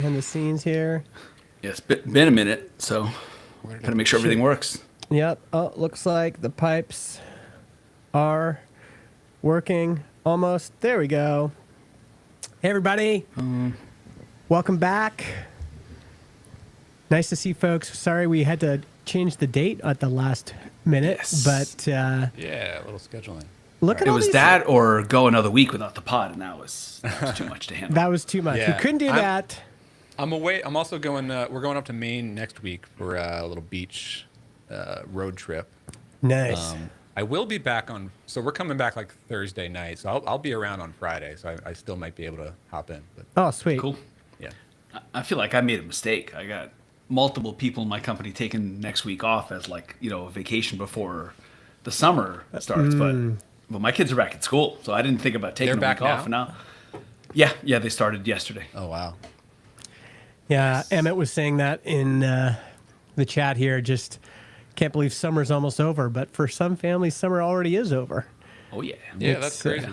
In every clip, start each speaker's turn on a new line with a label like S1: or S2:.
S1: behind the scenes here.
S2: Yeah, it's been a minute, so gotta make sure everything works.
S1: Yep. Oh, looks like the pipes are working almost. There we go. Hey, everybody. Welcome back. Nice to see folks. Sorry we had to change the date at the last minute, but
S3: yeah, a little scheduling.
S1: Look at
S2: It
S1: all
S2: was
S1: these.
S2: that or go another week without the pod, and that was too much to handle.
S1: That was too much.
S3: Yeah.
S1: We couldn't do that.
S3: I'm away. I'm also going. We're going up to Maine next week for a little beach road trip.
S1: Nice.
S3: I will be back on. So we're coming back like Thursday night. So I'll be around on Friday. So I still might be able to hop in. But
S1: Oh, sweet.
S2: Cool.
S3: yeah.
S2: I feel like I made a mistake. I got multiple people in my company taking next week off as a vacation before the summer starts. But my kids are back at school, so I didn't think about taking
S3: They're
S2: a week
S3: back
S2: off. Now, yeah, they started yesterday.
S3: Oh wow.
S1: Yeah, Emmett was saying that in the chat here. Just can't believe summer's almost over, but for some families, summer already is over.
S2: Oh yeah.
S3: Yeah,
S1: It's,
S3: that's crazy.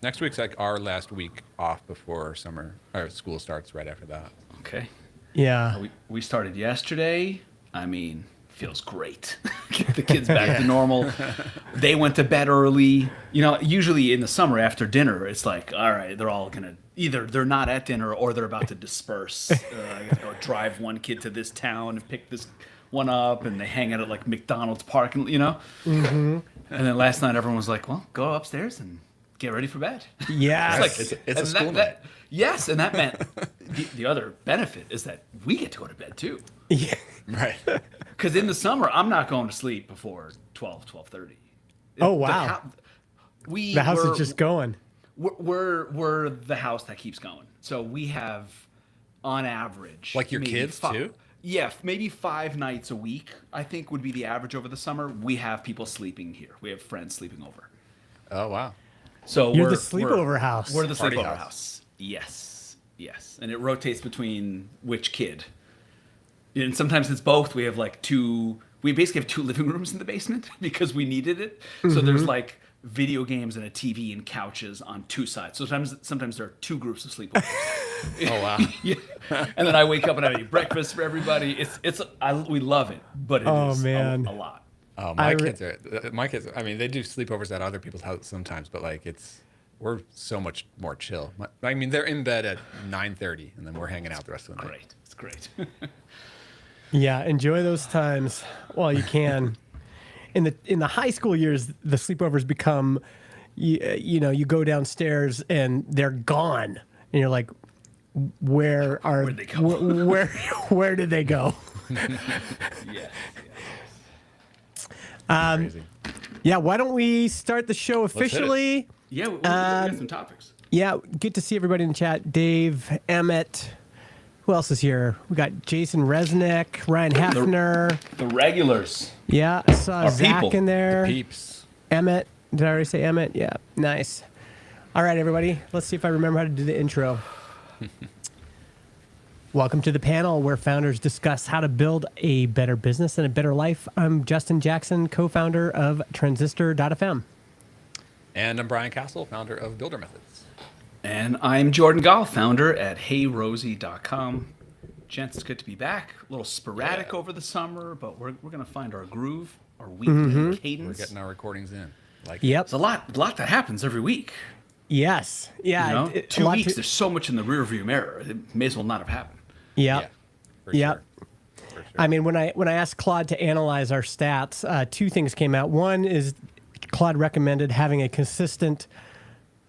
S3: Next week's like our last week off before summer or school starts. Right after that.
S2: Okay.
S1: Yeah.
S2: We started yesterday. I mean, feels great. Get the kids back to normal. They went to bed early. Usually in the summer after dinner, it's like, all right, they're all gonna either they're not at dinner or they're about to disperse. I gotta go drive one kid to this town and pick this one up, and they hang out at like McDonald's parking. Mm-hmm. And then last night everyone was like, well, go upstairs and get ready for bed.
S1: Yeah.
S3: It's a school night.
S2: Yes, and that meant the other benefit is that we get to go to bed too.
S1: Yeah.
S3: Right.
S2: Because in the summer, I'm not going to sleep before 12:30.
S1: Oh, wow. The house is just going.
S2: We're the house that keeps going. So we have, on average,
S3: Like your kids too?
S2: Yeah, maybe 5 nights a week, I think, would be the average over the summer. We have people sleeping here. We have friends sleeping over.
S3: Oh wow.
S2: So
S1: You're the sleepover house.
S2: We're the
S3: Party
S2: sleepover
S3: house.
S2: house. Yes. And it rotates between which kid. And sometimes it's both. We have we basically have 2 living rooms in the basement because we needed it. So there's like video games and a TV and couches on 2 sides. So sometimes there are 2 groups of sleepovers.
S3: Oh wow.
S2: Yeah. And then I wake up and I eat breakfast for everybody. We love it, but it is
S1: man.
S2: a lot.
S3: Oh, my kids. I mean, they do sleepovers at other people's houses sometimes, but we're so much more chill. I mean, they're in bed at 9:30, and then we're hanging out the rest of the night.
S2: Great. It's great.
S1: Yeah, enjoy those times while you can. In the high school years, the sleepovers become, you go downstairs and they're gone, and you're like, where'd they go? Where did they go?
S2: Yeah.
S3: Crazy.
S1: Yeah, why don't we start the show officially?
S2: Yeah, we got some topics.
S1: Yeah, good to see everybody in the chat. Dave, Emmett. Who else is here? We got Jason Resnick, Ryan Hefner.
S2: The regulars.
S1: Yeah, I saw
S2: Our
S1: Zach
S2: people.
S1: in there.
S3: Peeps.
S1: Emmett. Did I already say Emmett? Yeah, nice. All right, everybody. Let's see if I remember how to do the intro. Welcome to the panel where founders discuss how to build a better business and a better life. I'm Justin Jackson, co-founder of Transistor.fm.
S3: And I'm Brian Casel, founder of Builder Methods.
S2: And I'm Jordan Gall, founder at heyrosie.com. Gents, it's good to be back. A little sporadic over the summer, but we're going to find our groove, our weekly cadence.
S3: We're getting our recordings in.
S1: Yep.
S2: It's a lot that happens every week.
S1: Yes. Yeah.
S2: 2 weeks, there's so much in the rearview mirror. It may as well not have happened.
S1: Yep.
S3: For
S1: Yep.
S3: sure.
S1: I mean, when I asked Claude to analyze our stats, 2 things came out. One is Claude recommended having a consistent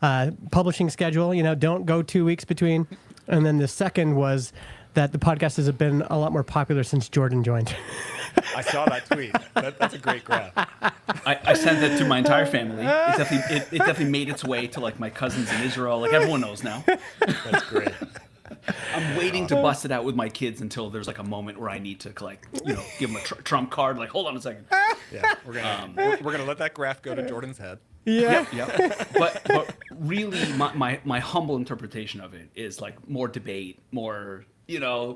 S1: publishing schedule. Don't go 2 weeks between. And then the second was that the podcast has been a lot more popular since Jordan joined.
S3: I saw that tweet. That's a great graph.
S2: I sent that to my entire family. It definitely made its way to my cousins in Israel. Everyone knows now.
S3: That's great.
S2: I'm waiting to bust it out with my kids until there's a moment where I need to give them a trump card. Hold on a second.
S3: Yeah, we're gonna let that graph go to Jordan's head.
S1: Yeah.
S2: Yep. But really, my humble interpretation of it is more debate, more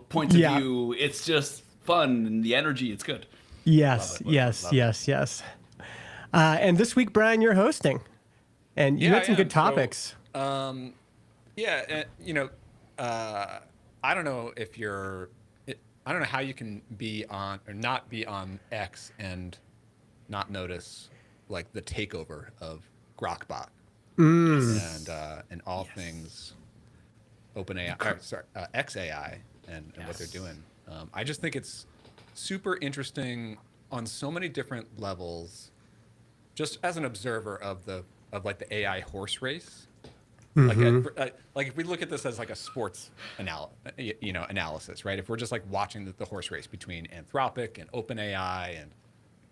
S2: points of view. It's just fun and the energy. It's good.
S1: Yes. Yes. And this week, Brian, you're hosting, and you had some good topics.
S3: So, I don't know if I don't know how you can be on or not be on X and not notice like the takeover of Grokbot and all things OpenAI, XAI and what they're doing. I just think it's super interesting on so many different levels. Just as an observer of the AI horse race, like if we look at this as like a sports analysis, right? If we're just like watching the horse race between Anthropic and OpenAI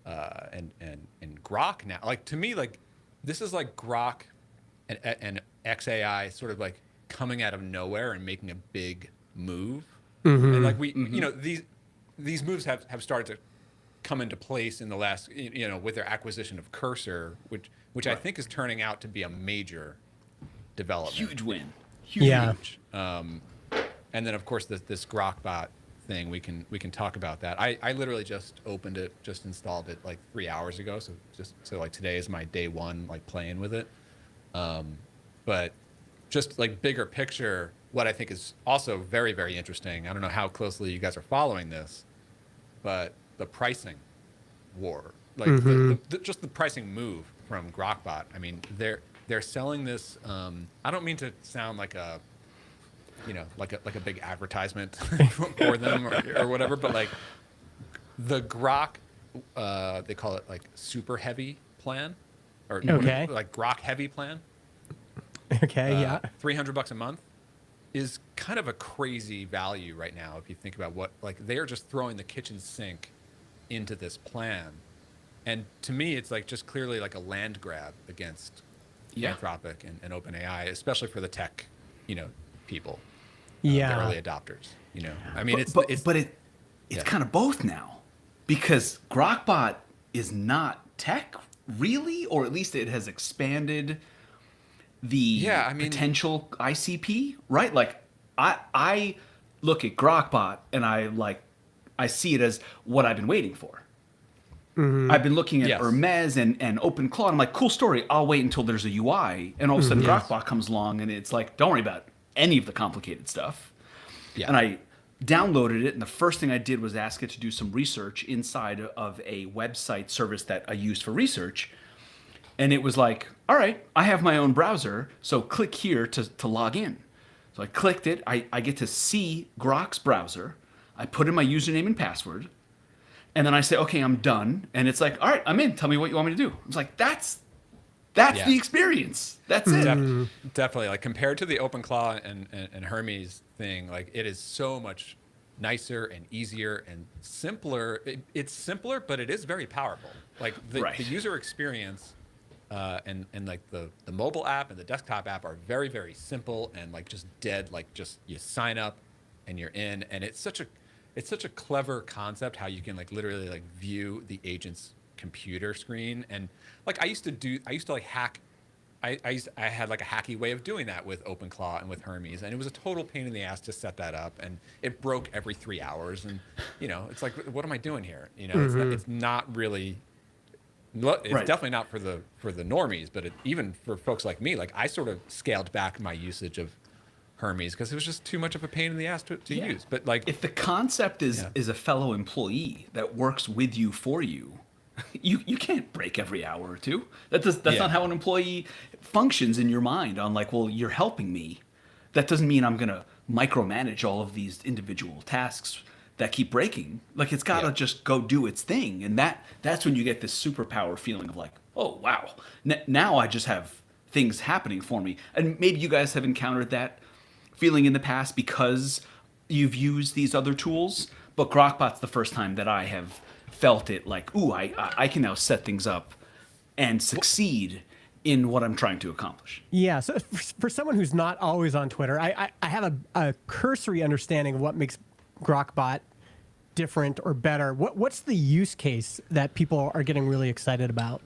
S3: and Grok now, like to me, like this is like Grok and XAI sort of like coming out of nowhere and making a big move, and like we these moves have started to come into place in the last, with their acquisition of Cursor, which I think is turning out to be a major development.
S2: Huge win.
S3: Huge. And then of course this Grokbot thing, we can talk about that. I literally just opened it, just installed it like 3 hours ago. So like today is my day one, like playing with it. But just like bigger picture, what I think is also very, very interesting. I don't know how closely you guys are following this, but the pricing war, like just the pricing move from Grokbot. I mean, they're selling this. I don't mean to sound like a like a big advertisement for them or whatever, but like the Grok, they call it like super heavy plan, or like Grok heavy plan.
S1: Okay, yeah.
S3: $300 a month is kind of a crazy value right now if you think about what, like, they are just throwing the kitchen sink into this plan. And to me, it's like just clearly like a land grab against Anthropic and OpenAI, especially for the tech, people, the early adopters. I mean, it's
S2: kind of both now, because Grokbot is not tech really, or at least it has expanded the potential ICP, right? Like I look at Grokbot and I see it as what I've been waiting for. I've been looking at Hermes and OpenClaw. I'm like, cool story. I'll wait until there's a UI, and all of a sudden Grokbot comes along, and it's like, don't worry about any of the complicated stuff. Yeah. And I downloaded it, and the first thing I did was ask it to do some research inside of a website service that I used for research. And it was like, all right, I have my own browser, so click here to log in. So I clicked it. I get to see Grok's browser. I put in my username and password. And then I say, okay, I'm done. And it's like, all right, I'm in. Tell me what you want me to do. I was like, that's the experience. That's it.
S3: Definitely. Like compared to the OpenClaw and Hermes thing, like it is so much nicer and easier and simpler. It's simpler, but it is very powerful. Like the user experience and like the mobile app and the desktop app are very, very simple and like just dead. Like just you sign up and you're in, and it's such a clever concept how you can like literally like view the agent's computer screen. And like I used to like hack. I had like a hacky way of doing that with OpenClaw and with Hermes, and it was a total pain in the ass to set that up, and it broke every 3 hours. And it's like, what am I doing here? It's not really. It's definitely not for the normies, but even for folks like me, like I sort of scaled back my usage of Hermes because it was just too much of a pain in the ass to use. But like,
S2: if the concept is a fellow employee that works with you for you, you can't break every hour or two. That's not how an employee functions in your mind. On like, well, you're helping me. That doesn't mean I'm gonna micromanage all of these individual tasks that keep breaking. Like it's gotta just go do its thing, and that's when you get this superpower feeling of like, oh wow, now I just have things happening for me. And maybe you guys have encountered that feeling in the past because you've used these other tools, but Grokbot's the first time that I have felt it like, ooh, I can now set things up and succeed in what I'm trying to accomplish.
S1: Yeah, so for someone who's not always on Twitter, I have a cursory understanding of what makes Grokbot different or better. What's the use case that people are getting really excited about?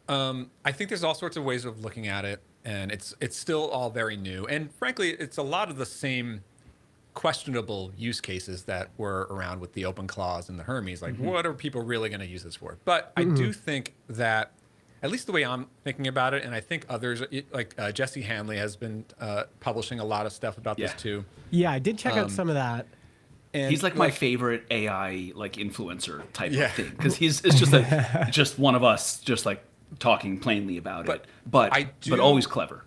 S3: I think there's all sorts of ways of looking at it, and it's still all very new. And frankly, it's a lot of the same questionable use cases that were around with the OpenClaws and the Hermes. Like, what are people really going to use this for? But I do think that at least the way I'm thinking about it, and I think others, like Jesse Hanley has been publishing a lot of stuff about this too.
S1: Yeah, I did check out some of that.
S3: And
S2: He's like my favorite AI like influencer type
S3: Yeah.
S2: of thing, because it's just just one of us, just like talking plainly about it, but always clever.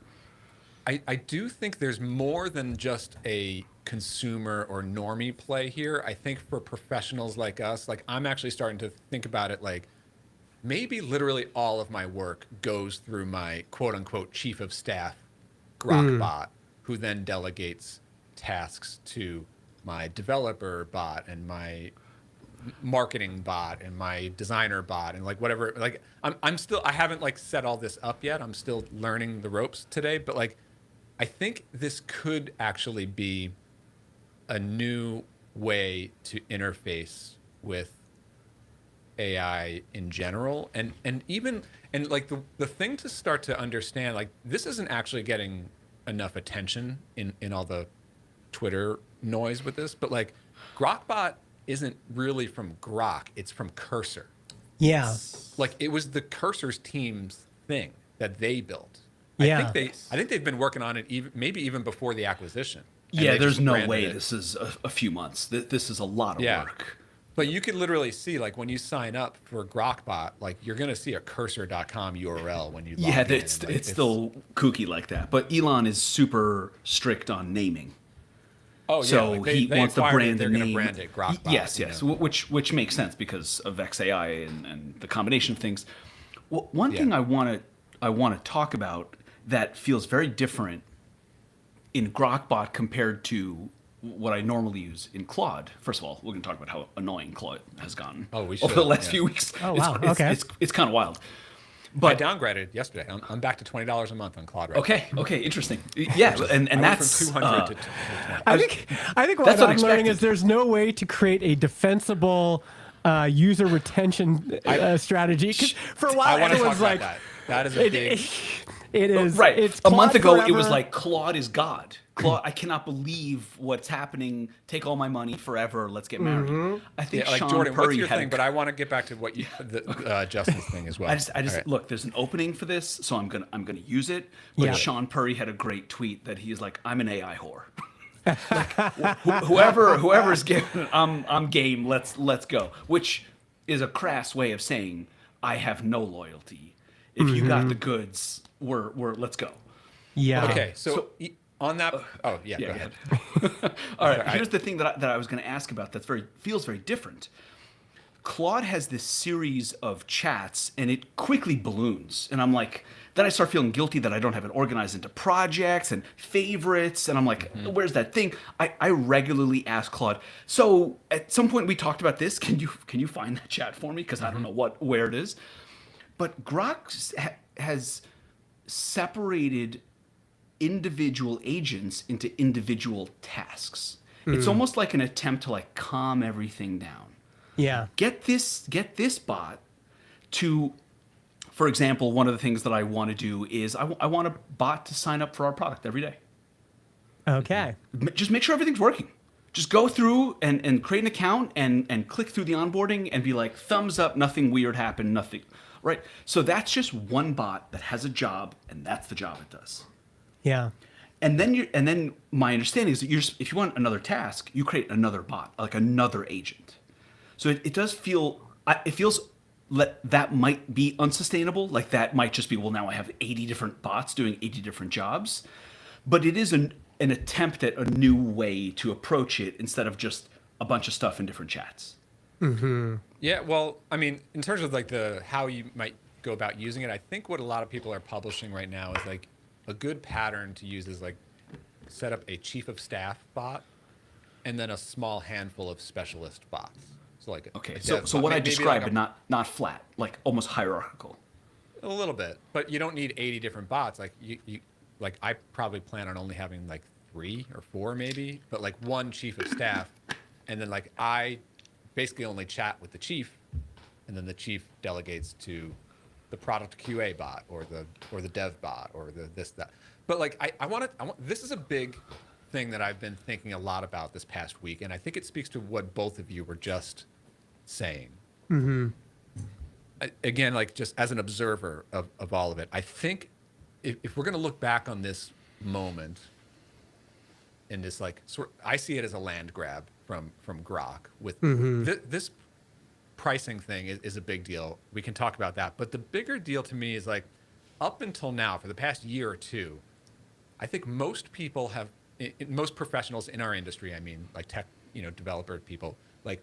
S3: I do think there's more than just a consumer or normie play here. I think for professionals like us, like I'm actually starting to think about it like maybe literally all of my work goes through my quote unquote chief of staff Grok bot, who then delegates tasks to my developer bot and my marketing bot and my designer bot and like whatever. Like I haven't like set all this up yet. I'm still learning the ropes today, but like I think this could actually be a new way to interface with AI in general, and even like the thing to start to understand, like this isn't actually getting enough attention in all the Twitter noise with this, but like Grokbot isn't really from Grok, it's from Cursor.
S1: Yeah.
S3: Like it was the Cursor's team's thing that they built.
S1: Yeah.
S3: I think they've been working on it maybe even before the acquisition.
S2: Yeah, there's no way this is a few months. This is a lot of work.
S3: But you could literally see, like, when you sign up for Grokbot, like, you're going to see a cursor.com URL when you log in.
S2: Yeah, it's still kooky like that. But Elon is super strict on naming.
S3: Oh, yeah.
S2: So
S3: like
S2: he wants the brand
S3: they're
S2: name.
S3: going to brand it Grokbot.
S2: Yes. Which makes sense because of XAI and the combination of things. Well, one thing I want to talk about that feels very different in Grokbot compared to what I normally use in Claude. First of all, we're going to talk about how annoying Claude has gotten over the last few weeks.
S1: Oh, wow. Okay.
S2: It's kind of wild. But
S3: I downgraded yesterday. I'm back to $20 a month on Claude right now.
S2: Okay, interesting. Yeah, and that's
S3: from 200 to 20.
S1: I think what I'm learning is there's no way to create a defensible user retention strategy. 'Cause for a while,
S3: I want to talk
S1: everyone's
S3: about
S1: like,
S3: that is a big...
S1: It is
S2: right.
S1: It's
S2: a month ago,
S1: forever.
S2: it was like Claude is God. Claude, I cannot believe what's happening. Take all my money forever. Let's get married. I think
S3: like
S2: Sean
S3: Jordan,
S2: Purry
S3: what's your
S2: had
S3: thing? But I want to get back to what you, Justin's thing as well.
S2: I just look. There's an opening for this, so I'm gonna use it. But Sean Purry had a great tweet that he's like, "I'm an AI whore." Like, whoever's given, I'm game. Let's go. Which is a crass way of saying I have no loyalty. If you got the goods, we're let's go.
S1: Yeah.
S3: Okay. So on that. Go ahead.
S2: All right. Here's the thing that I was going to ask about. Feels very different. Claude has this series of chats, and it quickly balloons. And I'm like, then I start feeling guilty that I don't have it organized into projects and favorites. And I'm like, where's that thing? I regularly ask Claude. So at some point we talked about this. Can you find that chat for me? Because I don't know where it is. But Grok has separated individual agents into individual tasks. It's almost like an attempt to like calm everything down.
S1: Yeah.
S2: Get this bot to, for example, one of the things that I want to do is I want a bot to sign up for our product every day.
S1: Okay.
S2: Just make sure everything's working. Just go through and create an account and click through the onboarding and be like, thumbs up, nothing weird happened, nothing. Right? So that's just one bot that has a job, and that's the job it does.
S1: Yeah.
S2: And then my understanding is that if you want another task, you create another bot, like another agent. So it does feel, it feels that might be unsustainable. Like that might just be, well, now I have 80 different bots doing 80 different jobs. But it is an attempt at a new way to approach it instead of just a bunch of stuff in different chats.
S1: Mm-hmm.
S3: Yeah, well, I mean, in terms of like how you might go about using it, I think what a lot of people are publishing right now is like a good pattern to use is like set up a chief of staff bot and then a small handful of specialist bots. So like
S2: so what I described, but not flat, like almost hierarchical.
S3: A little bit, but you don't need 80 different bots. Like you like I probably plan on only having like 3 or 4 maybe, but like one chief of staff, and then like I basically only chat with the chief, and then the chief delegates to the product QA bot or the dev bot or the this that. But like I want this is a big thing that I've been thinking a lot about this past week, and I think it speaks to what both of you were just saying.
S1: Mm-hmm.
S3: again, like just as an observer of all of it, I think if we're going to look back on this moment in this like I see it as a land grab from Grok with this pricing thing is a big deal. We can talk about that, but the bigger deal to me is like up until now, for the past year or two, I think most people have, most professionals in our industry, I mean, like tech, developer people, like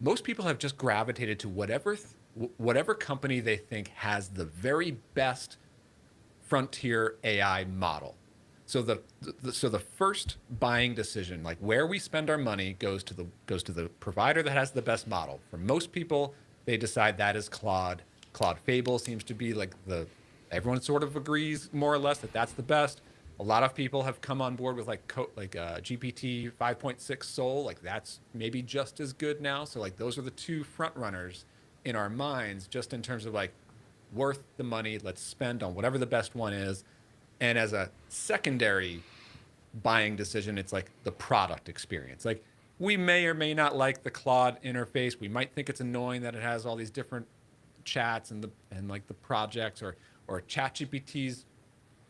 S3: most people have just gravitated to whatever company they think has the very best frontier AI model. So the first buying decision, like where we spend our money, goes to the provider that has the best model. For most people, they decide that is Claude. Claude Fable seems to be like everyone sort of agrees more or less that that's the best. A lot of people have come on board with GPT 5.6 Soul, like that's maybe just as good now. So like those are the two front runners in our minds, just in terms of like worth the money. Let's spend on whatever the best one is. And as a secondary buying decision, it's like the product experience. Like we may or may not like the Claude interface. We might think it's annoying that it has all these different chats and like the projects or ChatGPT's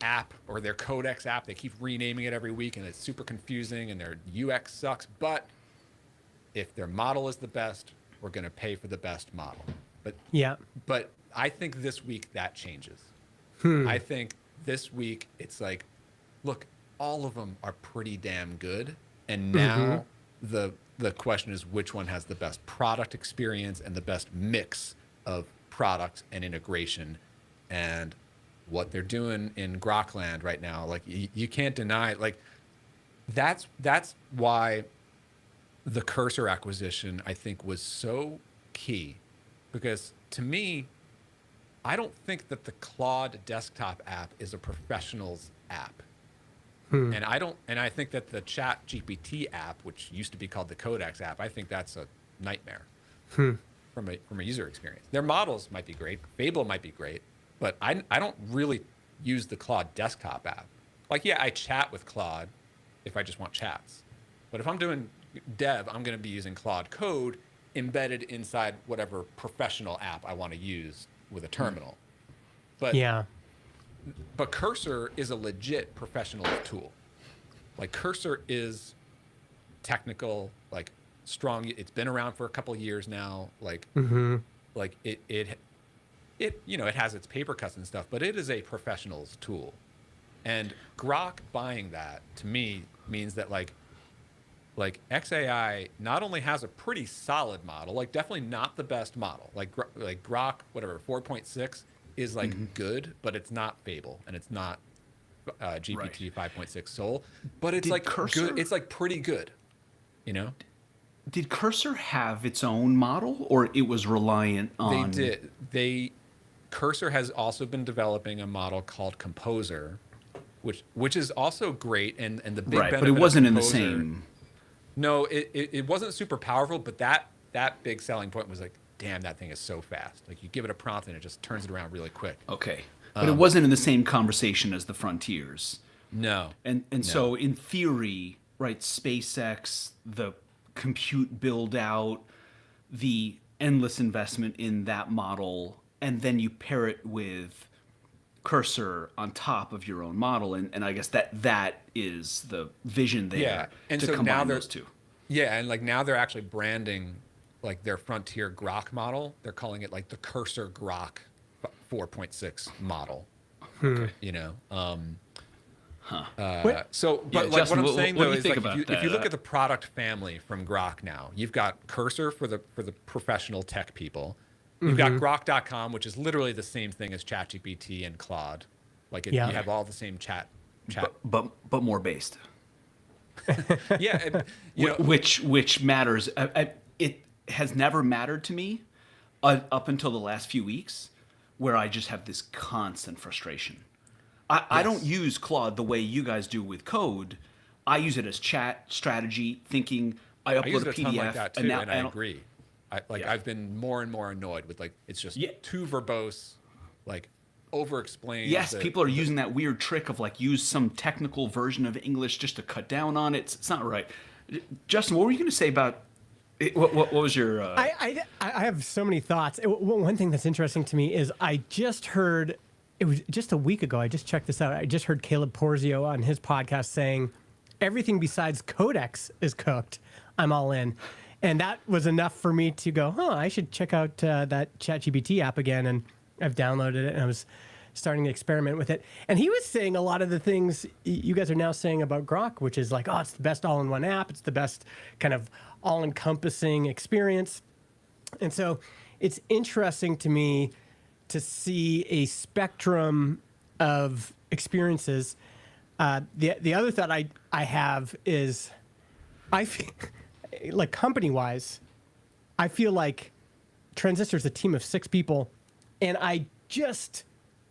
S3: app or their Codex app. They keep renaming it every week and it's super confusing and their UX sucks. But if their model is the best, we're going to pay for the best model. But I think this week that changes. I think this week it's like, look, all of them are pretty damn good. And now the question is which one has the best product experience and the best mix of products and integration. And what they're doing in Grokland right now, like you can't deny, like that's why the Cursor acquisition, I think, was so key, because to me, I don't think that the Claude desktop app is a professional's app. And I think that the Chat GPT app, which used to be called the Codex app, I think that's a nightmare from a user experience. Their models might be great, Fable might be great, but I don't really use the Claude desktop app. Like, yeah, I chat with Claude if I just want chats. But if I'm doing dev, I'm going to be using Claude Code embedded inside whatever professional app I want to use with a terminal. But Cursor is a legit professional tool. Like Cursor is technical, like strong. It's been around for a couple of years now. Like, like it has its paper cuts and stuff, but it is a professional's tool. And Grok buying that to me means that like XAI not only has a pretty solid model, like definitely not the best model. Like Grok, whatever, 4.6 is like good, but it's not Fable and it's not GPT 5.6 Soul. But it's like Cursor, good. It's like pretty good, Did
S2: Cursor have its own model, or it was reliant on?
S3: They did. Cursor has also been developing a model called Composer, which is also great, and the big benefit.
S2: But it wasn't
S3: of Composer,
S2: in the same.
S3: No, it wasn't super powerful, but that big selling point was like, damn, that thing is so fast. Like you give it a prompt and it just turns it around really quick.
S2: Okay, but it wasn't in the same conversation as the Frontiers.
S3: No,
S2: and so in theory, right? SpaceX, the compute build out, the endless investment in that model, and then you pair it with Cursor on top of your own model, and I guess that is the vision there.
S3: And
S2: to
S3: so
S2: combine
S3: now
S2: those two.
S3: Yeah, and like now they're actually branding like their Frontier Grok model. They're calling it like the Cursor Grok 4.6 model.
S2: Okay.
S3: So, but
S2: Yeah,
S3: like
S2: Justin,
S3: what I'm saying
S2: what
S3: though
S2: do you
S3: is
S2: think
S3: like
S2: about
S3: if you look
S2: that?
S3: at the product family from Grok now, you've got Cursor for the professional tech people. You've got Grok.com, which is literally the same thing as ChatGPT and Claude. Like you have all the same chat.
S2: But more based.
S3: Yeah,
S2: Which matters. It has never mattered to me up until the last few weeks, where I just have this constant frustration. I don't use Claude the way you guys do with code. I use it as chat strategy, thinking. I
S3: use
S2: upload
S3: it
S2: a
S3: a ton
S2: PDF,
S3: like that too, and I agree. I've been more and more annoyed with it's just too verbose, like over-explained.
S2: Yes, people are using that weird trick of like use some technical version of English just to cut down on it. It's not right. Justin, what were you going to say about What was your?
S1: I have so many thoughts. One thing that's interesting to me is I just heard, it was just a week ago, I just checked this out. I just heard Caleb Porzio on his podcast saying everything besides Codex is cooked. I'm all in. And that was enough for me to go, I should check out that ChatGPT app again. And I've downloaded it and I was starting to experiment with it. And he was saying a lot of the things you guys are now saying about Grok, which is like, it's the best all-in-one app. It's the best kind of all-encompassing experience. And so it's interesting to me to see a spectrum of experiences. The other thought I have is I feel like company-wise, I feel like Transistor's a team of 6 people, and I just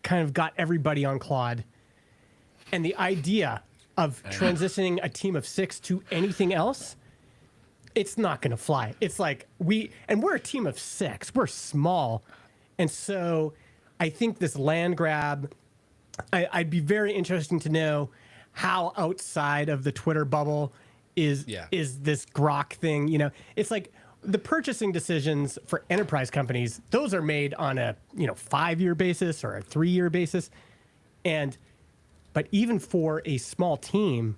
S1: kind of got everybody on Claude. And the idea of transitioning a team of 6 to anything else, it's not going to fly. It's like we're a team of 6. We're small. And so I think this land grab, I'd be very interesting to know how outside of the Twitter bubble is this Grok thing. You know, it's like the purchasing decisions for enterprise companies, those are made on a 5-year basis or a 3-year basis. But even for a small team,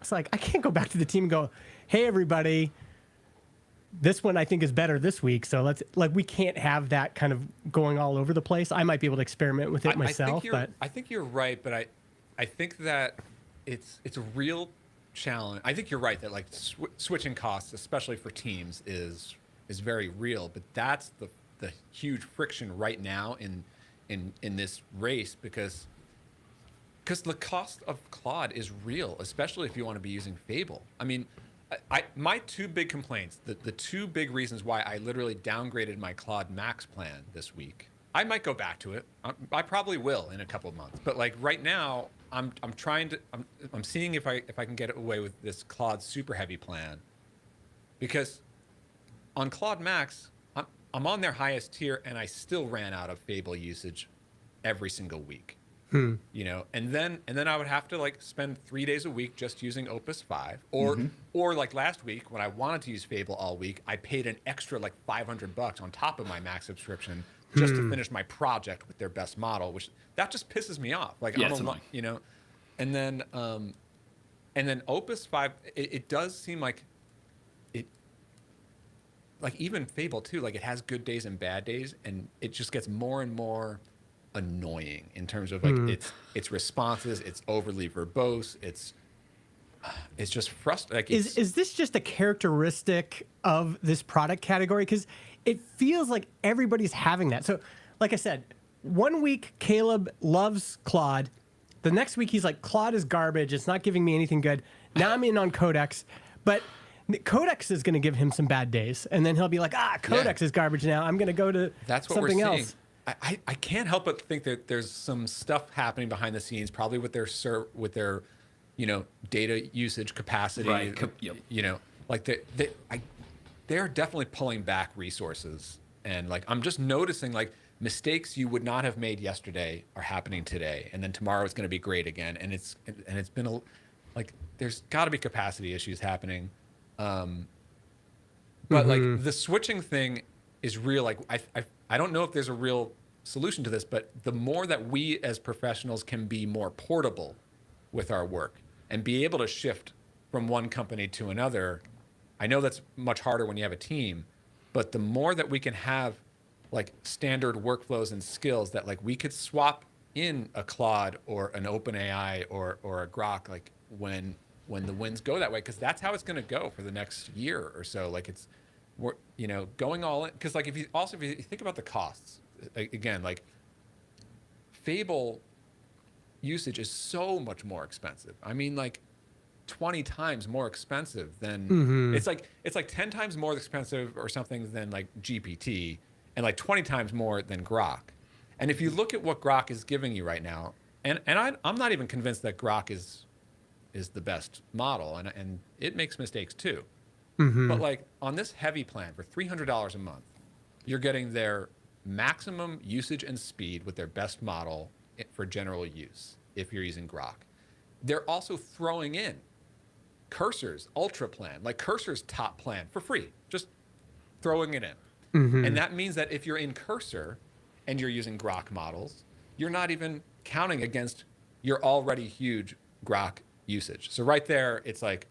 S1: it's like I can't go back to the team and go, hey, everybody, this one I think is better this week. So we can't have that kind of going all over the place. I might be able to experiment with it myself.
S3: I think you're right, but I think that it's a real challenge. I think you're right that like switching costs, especially for teams, is very real. But that's the huge friction right now in this race because the cost of Claude is real, especially if you want to be using Fable. I mean, my 2 big complaints, the 2 big reasons why I literally downgraded my Claude Max plan this week. I might go back to it. I probably will in a couple of months. But like right now, I'm seeing if I can get away with this Claude super heavy plan, because on Claude Max, I'm on their highest tier and I still ran out of Fable usage every single week. You know, and then I would have to like spend 3 days a week just using Opus 5, or like last week when I wanted to use Fable all week, I paid an extra like $500 on top of my Max subscription just to finish my project with their best model, which that just pisses me off. Like you know, and then Opus 5, it does seem like it, like even Fable 2, like it has good days and bad days, and it just gets more and more annoying in terms of like its responses. It's overly verbose. It's just frustrating. Like
S1: is this just a characteristic of this product category? Because it feels like everybody's having that. So, like I said, 1 week Caleb loves Claude. The next week he's like, Claude is garbage. It's not giving me anything good. Now I'm in on Codex, but Codex is going to give him some bad days, and then he'll be like, Codex is garbage now. I'm going to go to something else.
S3: I can't help but think that there's some stuff happening behind the scenes, probably with their data usage capacity.
S2: Right. Yep.
S3: You know, like they're definitely pulling back resources, and like I'm just noticing like mistakes you would not have made yesterday are happening today, and then tomorrow it's going to be great again. And it's been like there's got to be capacity issues happening, but like the switching thing is real. Like I don't know if there's a real solution to this, but the more that we as professionals can be more portable with our work and be able to shift from one company to another, I know that's much harder when you have a team, but the more that we can have like standard workflows and skills that like we could swap in a Claude or an OpenAI or a Grok, like when the winds go that way, because that's how it's going to go for the next year or so. Like we're going all in, because like if you think about the costs again, like Fable usage is so much more expensive. I mean, like 20 times more expensive than it's like 10 times more expensive or something than like GPT, and like 20 times more than Grok. And if you look at what Grok is giving you right now, and I'm not even convinced that Grok is the best model, and it makes mistakes too. But like on this heavy plan for $300 a month, you're getting their maximum usage and speed with their best model for general use if you're using Grok. They're also throwing in Cursor's Ultra plan, like Cursor's top plan for free, just throwing it in. And that means that if you're in Cursor and you're using Grok models, you're not even counting against your already huge Grok usage. So right there, it's like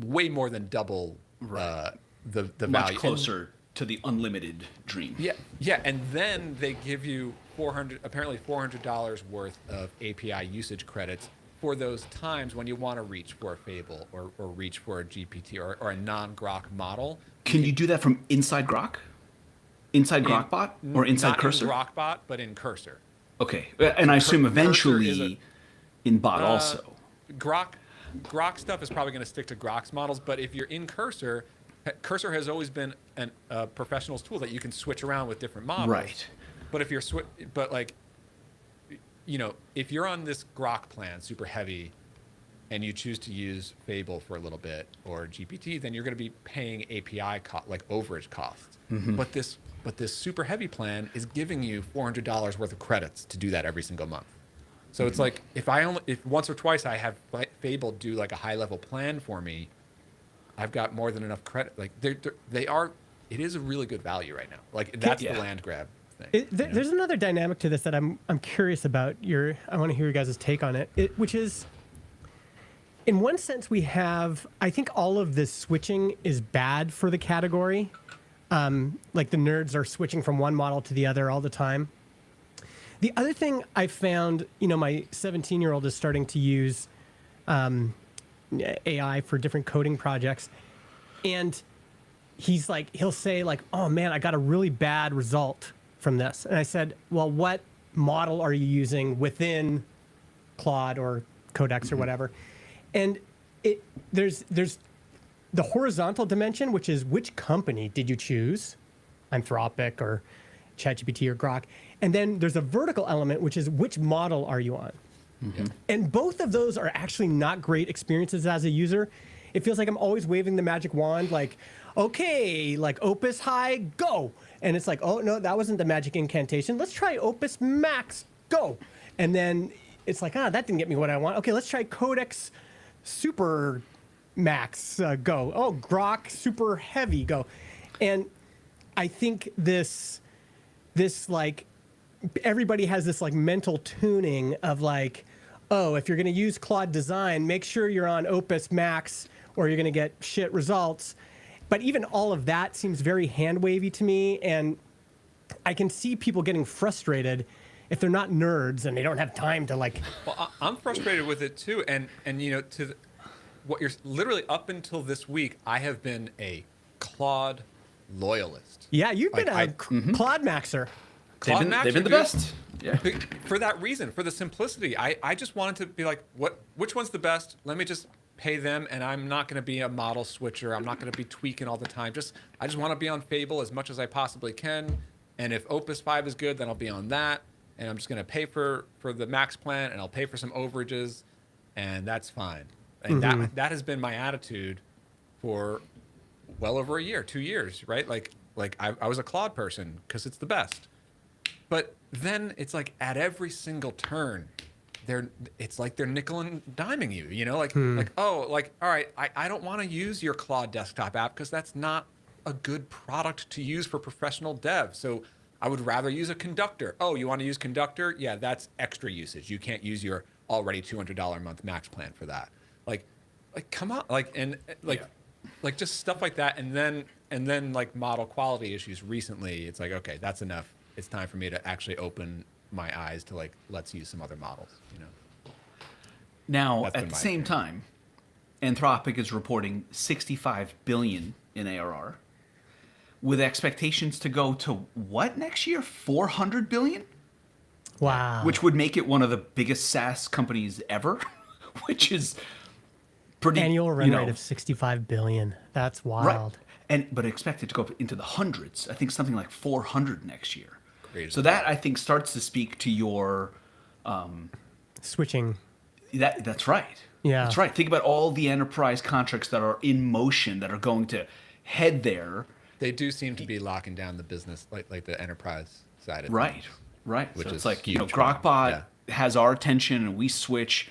S3: way more than double the
S2: Much
S3: value.
S2: closer to the unlimited dream.
S3: Yeah, and then they give you $400 worth of API usage credits for those times when you want to reach for a Fable or reach for a GPT or a non-Grok model.
S2: Can you do that from inside Grok? Inside Grokbot or inside Cursor?
S3: Not in Grokbot, but in Cursor.
S2: Okay, and I assume eventually in bot also.
S3: Grok stuff is probably going to stick to Grok's models, but if you're in Cursor, Cursor has always been a professional's tool that you can switch around with different models.
S2: Right.
S3: But if you're if you're on this Grok plan, super heavy, and you choose to use Fable for a little bit or GPT, then you're going to be paying API like overage costs. But this super heavy plan is giving you $400 worth of credits to do that every single month. So it's like if once or twice I have Fable do like a high level plan for me, I've got more than enough credit. Like it is a really good value right now. Like that's the land grab thing.
S1: There's another dynamic to this that I'm curious about. I want to hear your guys' take on it, which is, in one sense, I think all of this switching is bad for the category. Like the nerds are switching from one model to the other all the time. The other thing I found, my 17-year-old is starting to use AI for different coding projects. And he'll say like, oh man, I got a really bad result from this. And I said, well, what model are you using within Claude or Codex or whatever? And there's the horizontal dimension, which is which company did you choose, Anthropic or ChatGPT or Grok, and then there's a vertical element, which is which model are you on. And both of those are actually not great experiences as a user. It feels like I'm always waving the magic wand, like, okay, like Opus High, go. And it's like, oh no, that wasn't the magic incantation. Let's try Opus Max, go. And then it's like, that didn't get me what I want. Okay, let's try Codex Super Max, go. Oh, Grok Super Heavy, go. And I think this like, everybody has this like mental tuning of like, oh, if you're going to use Claude Design, make sure you're on Opus Max or you're going to get shit results. But even all of that seems very hand-wavy to me, and I can see people getting frustrated if they're not nerds and they don't have time to like.
S3: Well, I'm frustrated with it too, and what you're literally up until this week, I have been a Claude loyalist.
S1: Yeah, you've been a Claude Maxer.
S2: They've been the best. Yeah.
S3: For that reason, for the simplicity, I just wanted to be like, which one's the best? Let me just pay them, and I'm not going to be a model switcher. I'm not going to be tweaking all the time. I just want to be on Fable as much as I possibly can. And if Opus 5 is good, then I'll be on that. And I'm just going to pay for the max plan, and I'll pay for some overages, and that's fine. And that has been my attitude for well over a year, 2 years, right? Like I was a Claude person because it's the best. But then it's like at every single turn, it's like they're nickel and diming you, all right, I don't want to use your Claude desktop app because that's not a good product to use for professional dev. So I would rather use a Conductor. Oh, you want to use Conductor? Yeah, that's extra usage. You can't use your already $200 a month max plan for that. Like come on, just stuff like that, and then like model quality issues recently. It's like, okay, that's enough. It's time for me to actually open my eyes to like, let's use some other models,
S2: Now, at the same time, Anthropic is reporting 65 billion in ARR, with expectations to go to what next year? 400 billion?
S1: Wow.
S2: Which would make it one of the biggest SaaS companies ever, which is pretty
S1: annual run rate of 65 billion. That's wild.
S2: Right. But expected to go into the hundreds. I think something like 400 next year.
S3: Crazy.
S2: So that, I think, starts to speak to your
S1: switching.
S2: That's right.
S1: Yeah.
S2: That's right. Think about all the enterprise contracts that are in motion that are going to head there.
S3: They do seem to be locking down the business, like the enterprise side of it.
S2: Right.
S3: Which
S2: So
S3: is
S2: it's like,
S3: huge.
S2: Grokbot has our attention and we switch.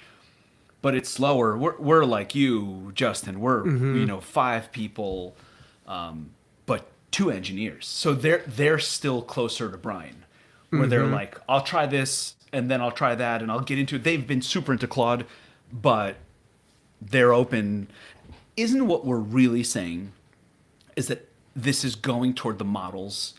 S2: but it's slower. We're like you, Justin. We're
S1: Mm-hmm.
S2: 5 people, but 2 engineers. So they're still closer to Brian, where they're
S1: Mm-hmm.
S2: like, I'll try this and then I'll try that and I'll get into it. They've been super into Claude, but they're open. Isn't what we're really saying is that this is going toward the models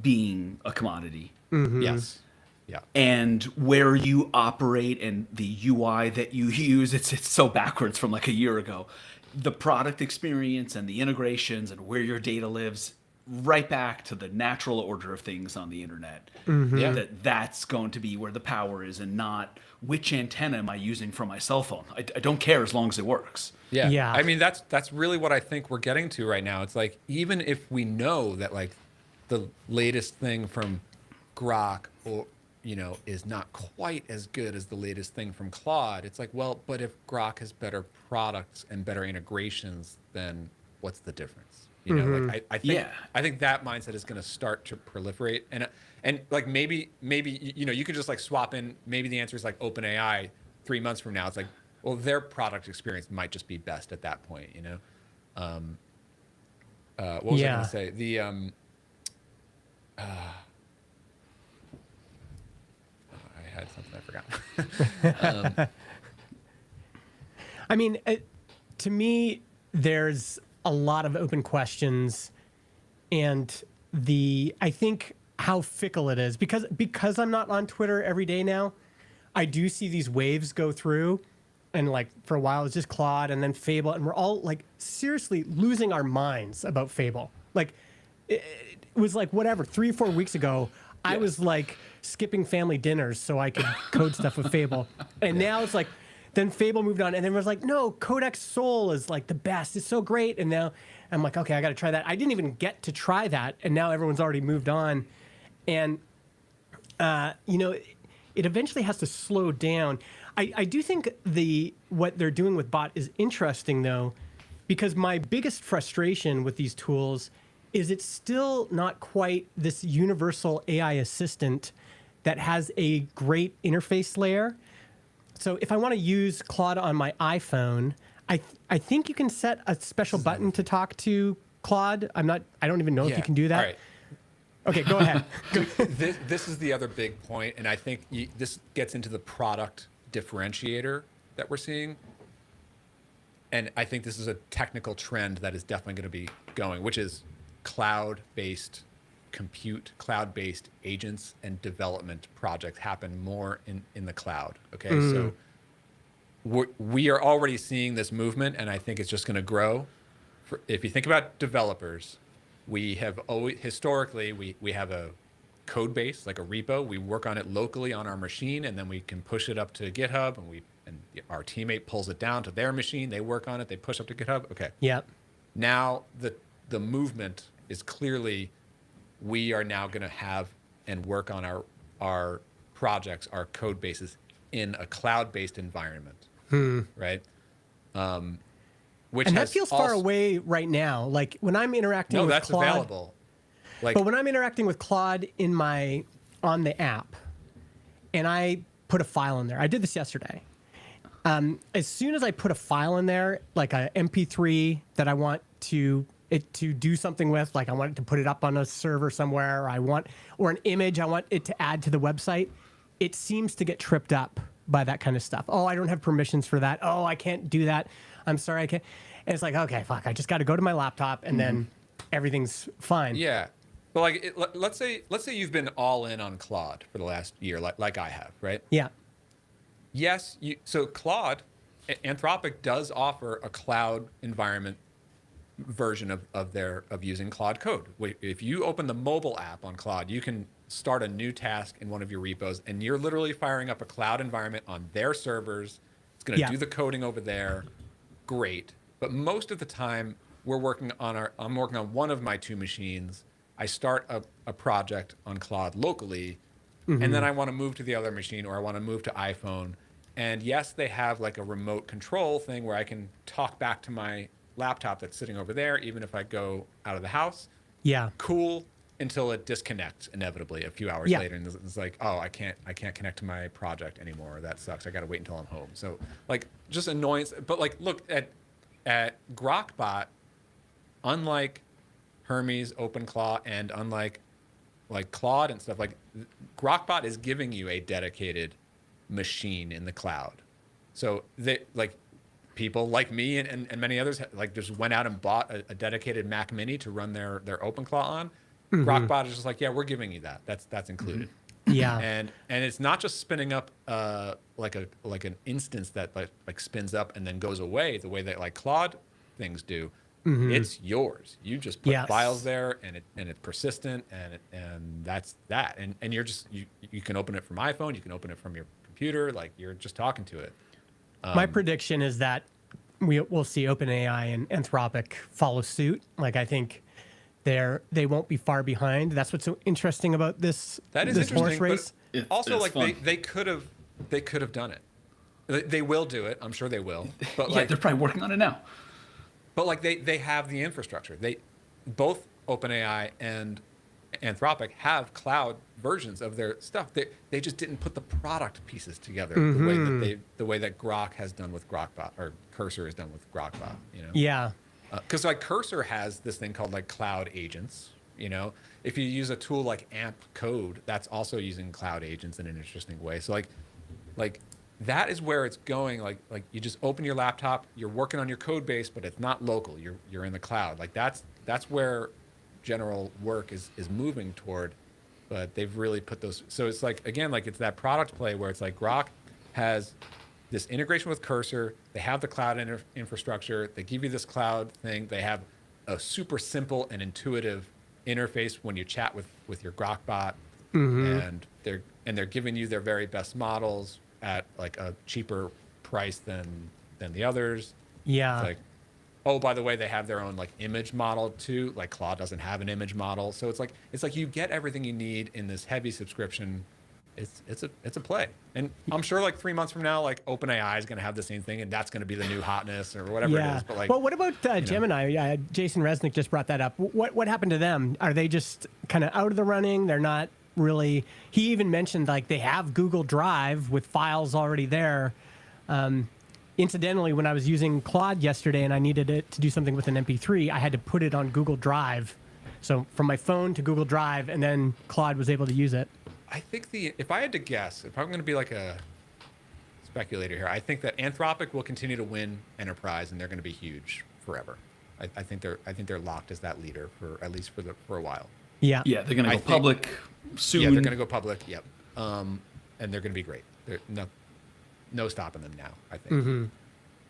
S2: being a commodity?
S1: Mm-hmm.
S3: Yes. Yeah.
S2: And where you operate and the UI that you use, it's so backwards from like a year ago. The product experience and the integrations and where your data lives, right back to the natural order of things on the internet.
S3: Yeah.
S2: That's going to be where the power is, and not which antenna am I using for my cell phone. I don't care as long as it works.
S3: Yeah.
S1: Yeah.
S3: I mean, that's really what I think we're getting to right now. It's like, even if we know that like the latest thing from Grok or is not quite as good as the latest thing from Claude, it's like, well, but if Grok has better products and better integrations, then what's the difference? Like I think that mindset is going to start to proliferate, and like maybe you could just like swap in. Maybe the answer is like OpenAI 3 months from now. It's like, well, their product experience might just be best at that point. What was I going to say? I had something I forgot.
S1: I mean, to me, there's a lot of open questions, and I think how fickle it is, because I'm not on Twitter every day now. I do see these waves go through, and like for a while it's just Claude and then Fable, and we're all like seriously losing our minds about Fable. Like it was like whatever 3 or 4 weeks ago, I was like skipping family dinners so I could code stuff with Fable, and now it's like. Then Fable moved on, and then was like, no, Codex Soul is like the best. It's so great. And now I'm like, okay, I got to try that. I didn't even get to try that, and now everyone's already moved on. And, it eventually has to slow down. I do think what they're doing with bot is interesting, though, because my biggest frustration with these tools is it's still not quite this universal AI assistant that has a great interface layer. So if I want to use Claude on my iPhone, I think you can set a special button to talk to Claude. I don't even know if you can do that.
S3: All right.
S1: Okay, go ahead.
S3: This is the other big point, and I think this gets into the product differentiator that we're seeing. And I think this is a technical trend that is definitely going to be going, which is cloud-based compute, cloud-based agents and development projects happen more in the cloud. Okay, so we are already seeing this movement, and I think it's just going to grow. If you think about developers, we have always historically we have a code base, like a repo. We work on it locally on our machine, and then we can push it up to GitHub, and our teammate pulls it down to their machine. They work on it. They push up to GitHub. Okay.
S1: Yep.
S3: Now the movement is clearly, we are now going to have and work on our projects, our code bases in a cloud-based environment, right? Which
S1: and that feels far away right now. Like when I'm interacting with Claude,
S3: available.
S1: But when I'm interacting with Claude on the app, and I put a file in there, I did this yesterday. As soon as I put a file in there, like a MP3 that I want it to do something with, like I want it to put it up on a server somewhere, or an image I want it to add to the website, it seems to get tripped up by that kind of stuff. Oh, I don't have permissions for that. Oh, I can't do that. I'm sorry, I can't. And it's like, okay, fuck, I just got to go to my laptop, and then everything's fine.
S3: Yeah. But like, let's say you've been all in on Claude for the last year, like I have, right?
S1: Yeah.
S3: Yes. So Claude, Anthropic does offer a cloud environment version of using Claude code. If you open the mobile app on Claude, you can start a new task in one of your repos, and you're literally firing up a cloud environment on their servers. It's going to do the coding over there. Great. But most of the time, I'm working on one of my 2 machines. I start a project on Claude locally, and then I want to move to the other machine, or I want to move to iPhone. And yes, they have like a remote control thing where I can talk back to my laptop that's sitting over there, even if I go out of the house.
S1: Yeah.
S3: Cool. until it disconnects inevitably a few hours later, and it's like, oh, I can't connect to my project anymore. That sucks. I got to wait until I'm home. So like just annoyance. But like look at Grokbot, unlike Hermes, OpenClaw, and unlike like Claude and stuff, like Grokbot is giving you a dedicated machine in the cloud. So they like people like me and many others like just went out and bought a dedicated Mac Mini to run their OpenClaw on. Grokbot is just like, yeah, we're giving you that. That's included.
S1: Yeah.
S3: And it's not just spinning up like an instance that like spins up and then goes away the way that like Claude things do. It's yours. You just put files there, and it's persistent, and that's that. And you're just you can open it from iPhone, you can open it from your computer, like you're just talking to it.
S1: My prediction is that we'll see OpenAI and Anthropic follow suit. Like I think they won't be far behind. That's what's so interesting about this horse race.
S3: Also, like they could have done it. They will do it. I'm sure they will. But
S2: yeah, they're probably working on it now.
S3: But like they have the infrastructure. Both OpenAI and Anthropic have cloud versions of their stuff. They just didn't put the product pieces together the way that Grok has done with Grokbot, or Cursor has done with Grokbot. You know?
S1: Yeah.
S3: Because like Cursor has this thing called like cloud agents. You know, if you use a tool like AMP Code, that's also using cloud agents in an interesting way. So like that is where it's going. Like you just open your laptop, you're working on your code base, but it's not local. You're in the cloud. Like that's where general work is moving toward. But they've really put those. So it's like, again, like it's that product play where it's like Grok has this integration with Cursor. They have the cloud infrastructure. They give you this cloud thing. They have a super simple and intuitive interface when you chat with your Grokbot, and they're giving you their very best models at like a cheaper price than the others.
S1: Yeah.
S3: It's like, oh, by the way, they have their own like image model too. Like Claude doesn't have an image model, so it's like you get everything you need in this heavy subscription. It's a play, and I'm sure like 3 months from now, like OpenAI is going to have the same thing, and that's going to be the new hotness or whatever it is. But like,
S1: well, what about Gemini? Jason Resnick just brought that up. What happened to them? Are they just kind of out of the running? They're not really. He even mentioned like they have Google Drive with files already there. Incidentally, when I was using Claude yesterday and I needed it to do something with an MP3, I had to put it on Google Drive. So from my phone to Google Drive, and then Claude was able to use it.
S3: I think if I had to guess, if I'm going to be like a speculator here, I think that Anthropic will continue to win enterprise, and they're going to be huge forever. I think they're locked as that leader for at least for a while.
S1: Yeah.
S2: Yeah, they're going to go public soon.
S3: Yeah, they're going to go public. Yep. And they're going to be great. They're no stopping them now, I think.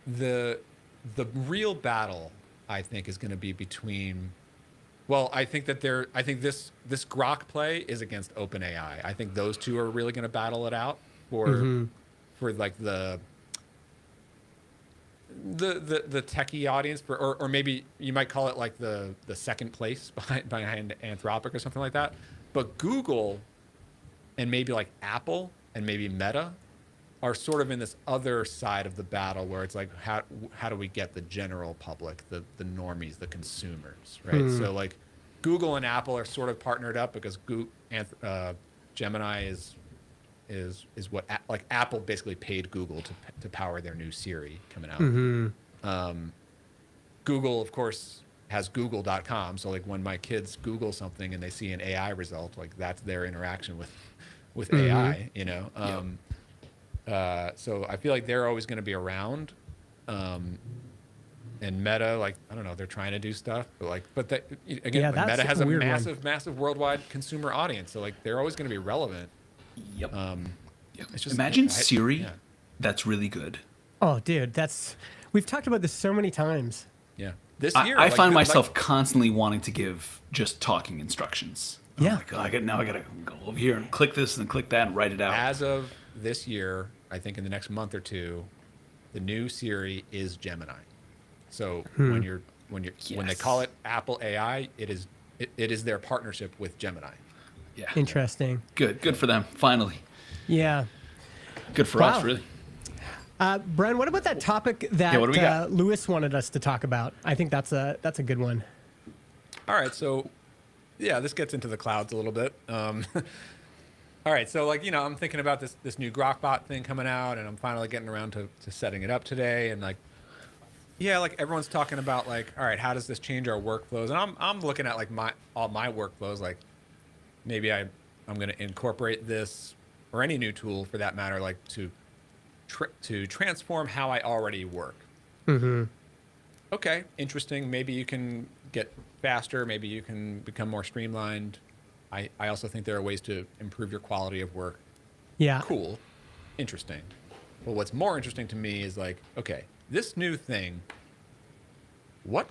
S3: The real battle, I think, is going to be between. Well, I think this Grok play is against OpenAI. I think those two are really going to battle it out for like the techie audience, or maybe you might call it like the second place behind Anthropic or something like that. But Google and maybe like Apple and maybe Meta are sort of in this other side of the battle where it's like how do we get the general public, the normies, the consumers, right? So like Google and Apple are sort of partnered up because Gemini is what like Apple basically paid Google to power their new Siri coming out. Google, of course, has Google.com, so like when my kids Google something and they see an AI result, like that's their interaction with AI, you know. So I feel like they're always going to be around. And Meta, like, I don't know, they're trying to do stuff, but Meta has a massive worldwide consumer audience. So like, they're always going to be relevant.
S2: Yep.
S3: It's just,
S2: imagine Siri. Yeah. That's really good.
S1: Oh, dude, we've talked about this so many times.
S3: Yeah. This year,
S2: I find myself constantly wanting to give just talking instructions.
S1: Yeah.
S2: Like, I gotta go over here and click this and click that and write it out.
S3: As of this year, I think in the next month or two, the new Siri is Gemini. So when they call it Apple AI, it is their partnership with Gemini.
S2: Yeah.
S1: Interesting.
S2: Good for them. Finally.
S1: Yeah.
S2: Good for us, really.
S1: Brian, what about that topic that Lewis wanted us to talk about? I think that's a good one.
S3: All right. So yeah, this gets into the clouds a little bit. All right, so like, I'm thinking about this new Grokbot thing coming out, and I'm finally getting around to setting it up today. And like, yeah, like everyone's talking about like, all right, how does this change our workflows? And I'm looking at like all my workflows, like maybe I'm going to incorporate this or any new tool for that matter, like to transform how I already work.
S1: Mm-hmm.
S3: Okay, interesting. Maybe you can get faster. Maybe you can become more streamlined. I also think there are ways to improve your quality of work.
S1: Yeah.
S3: Cool. Interesting. Well, what's more interesting to me is like, okay, this new thing, what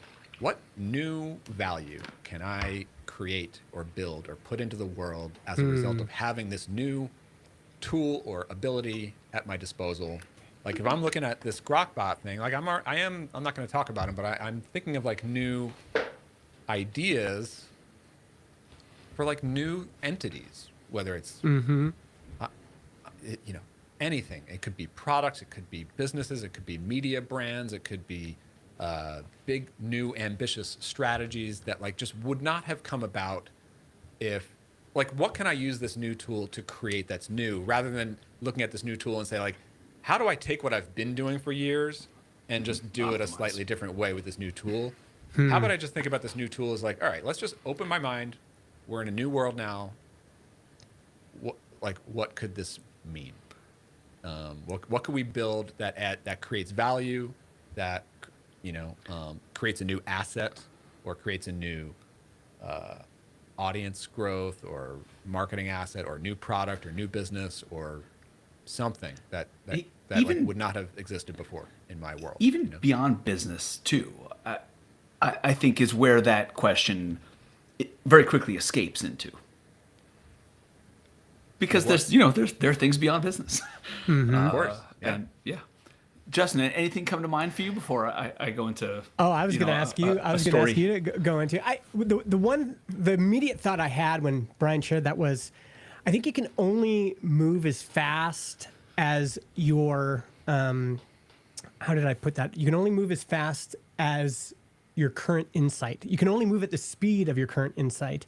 S3: new value can I create or build or put into the world as a result of having this new tool or ability at my disposal? Like if I'm looking at this Grokbot thing, like I'm not going to talk about them, but I'm thinking of like new ideas for like new entities, whether it's, anything. It could be products, it could be businesses, it could be media brands, it could be big, new, ambitious strategies that like just would not have come about if, like, what can I use this new tool to create that's new, rather than looking at this new tool and say like, how do I take what I've been doing for years and just do it a slightly different way with this new tool? How about I just think about this new tool as like, all right, let's just open my mind. We're in a new world now. What could this mean? What could we build that creates value, that creates a new asset, or creates a new audience growth, or marketing asset, or new product, or new business, or something that
S2: even,
S3: like would not have existed before in my world.
S2: Even beyond business too, I think is where that question very quickly escapes into. Because there are things beyond business.
S3: Of course. Yeah.
S2: And yeah. Justin, anything come to mind for you before I go into?
S1: Oh, I was going to ask you. I was going to ask you to go into. The immediate thought I had when Brian shared that was, I think you can only move as fast as your. How did I put that? You can only move as fast as your current insight. You can only move at the speed of your current insight.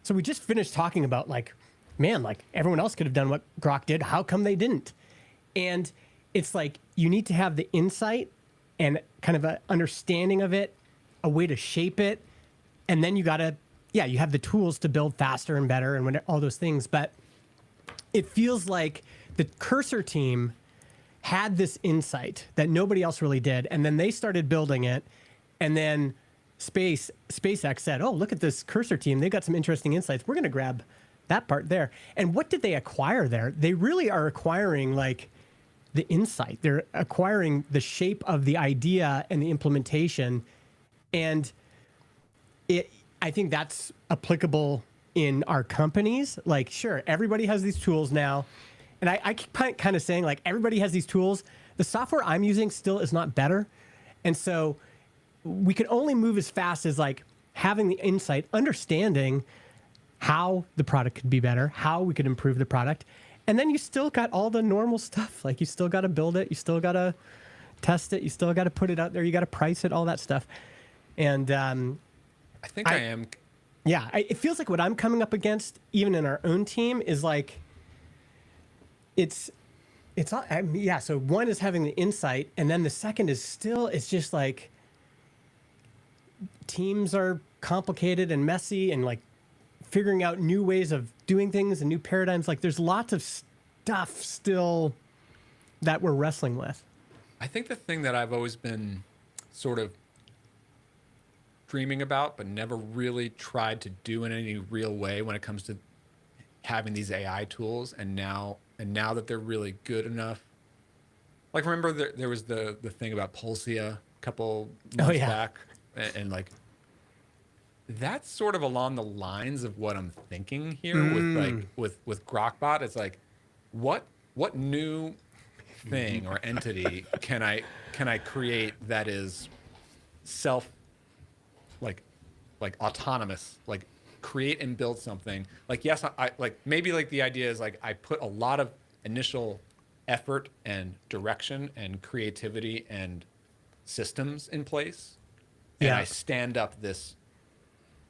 S1: So we just finished talking about like, man, like everyone else could have done what Grok did. How come they didn't? And it's like you need to have the insight and kind of an understanding of it, a way to shape it, and then you have the tools to build faster and better and all those things. But it feels like the Cursor team had this insight that nobody else really did, and then they started building it, and then SpaceX said, "Oh, look at this Cursor team. They got some interesting insights. We're going to grab that part there." And what did they acquire there? They really are acquiring like the insight. They're acquiring the shape of the idea and the implementation. And I think that's applicable in our companies. Like, sure, everybody has these tools now. And I keep kind of saying, like, everybody has these tools. The software I'm using still is not better. And so we can only move as fast as, like, having the insight, understanding how the product could be better, how we could improve the product. And then you still got all the normal stuff. Like, you still got to build it. You still got to test it. You still got to put it out there. You got to price it, all that stuff. And
S3: I think I am.
S1: Yeah, it feels like what I'm coming up against, even in our own team, is like, it's all, yeah. So one is having the insight, and then the second is still, it's just like teams are complicated and messy, and like figuring out new ways of doing things and new paradigms. Like there's lots of stuff still that we're wrestling with.
S3: I think the thing that I've always been sort of dreaming about, but never really tried to do in any real way when it comes to having these AI tools, and now that they're really good enough. Like, remember there was the thing about Pulsia a couple months back, and like that's sort of along the lines of what I'm thinking here with Grokbot. It's like, what new thing or entity can I create that is self like autonomous, like create and build something. Like, yes, I like, maybe like the idea is like I put a lot of initial effort and direction and creativity and systems in place, and I stand up this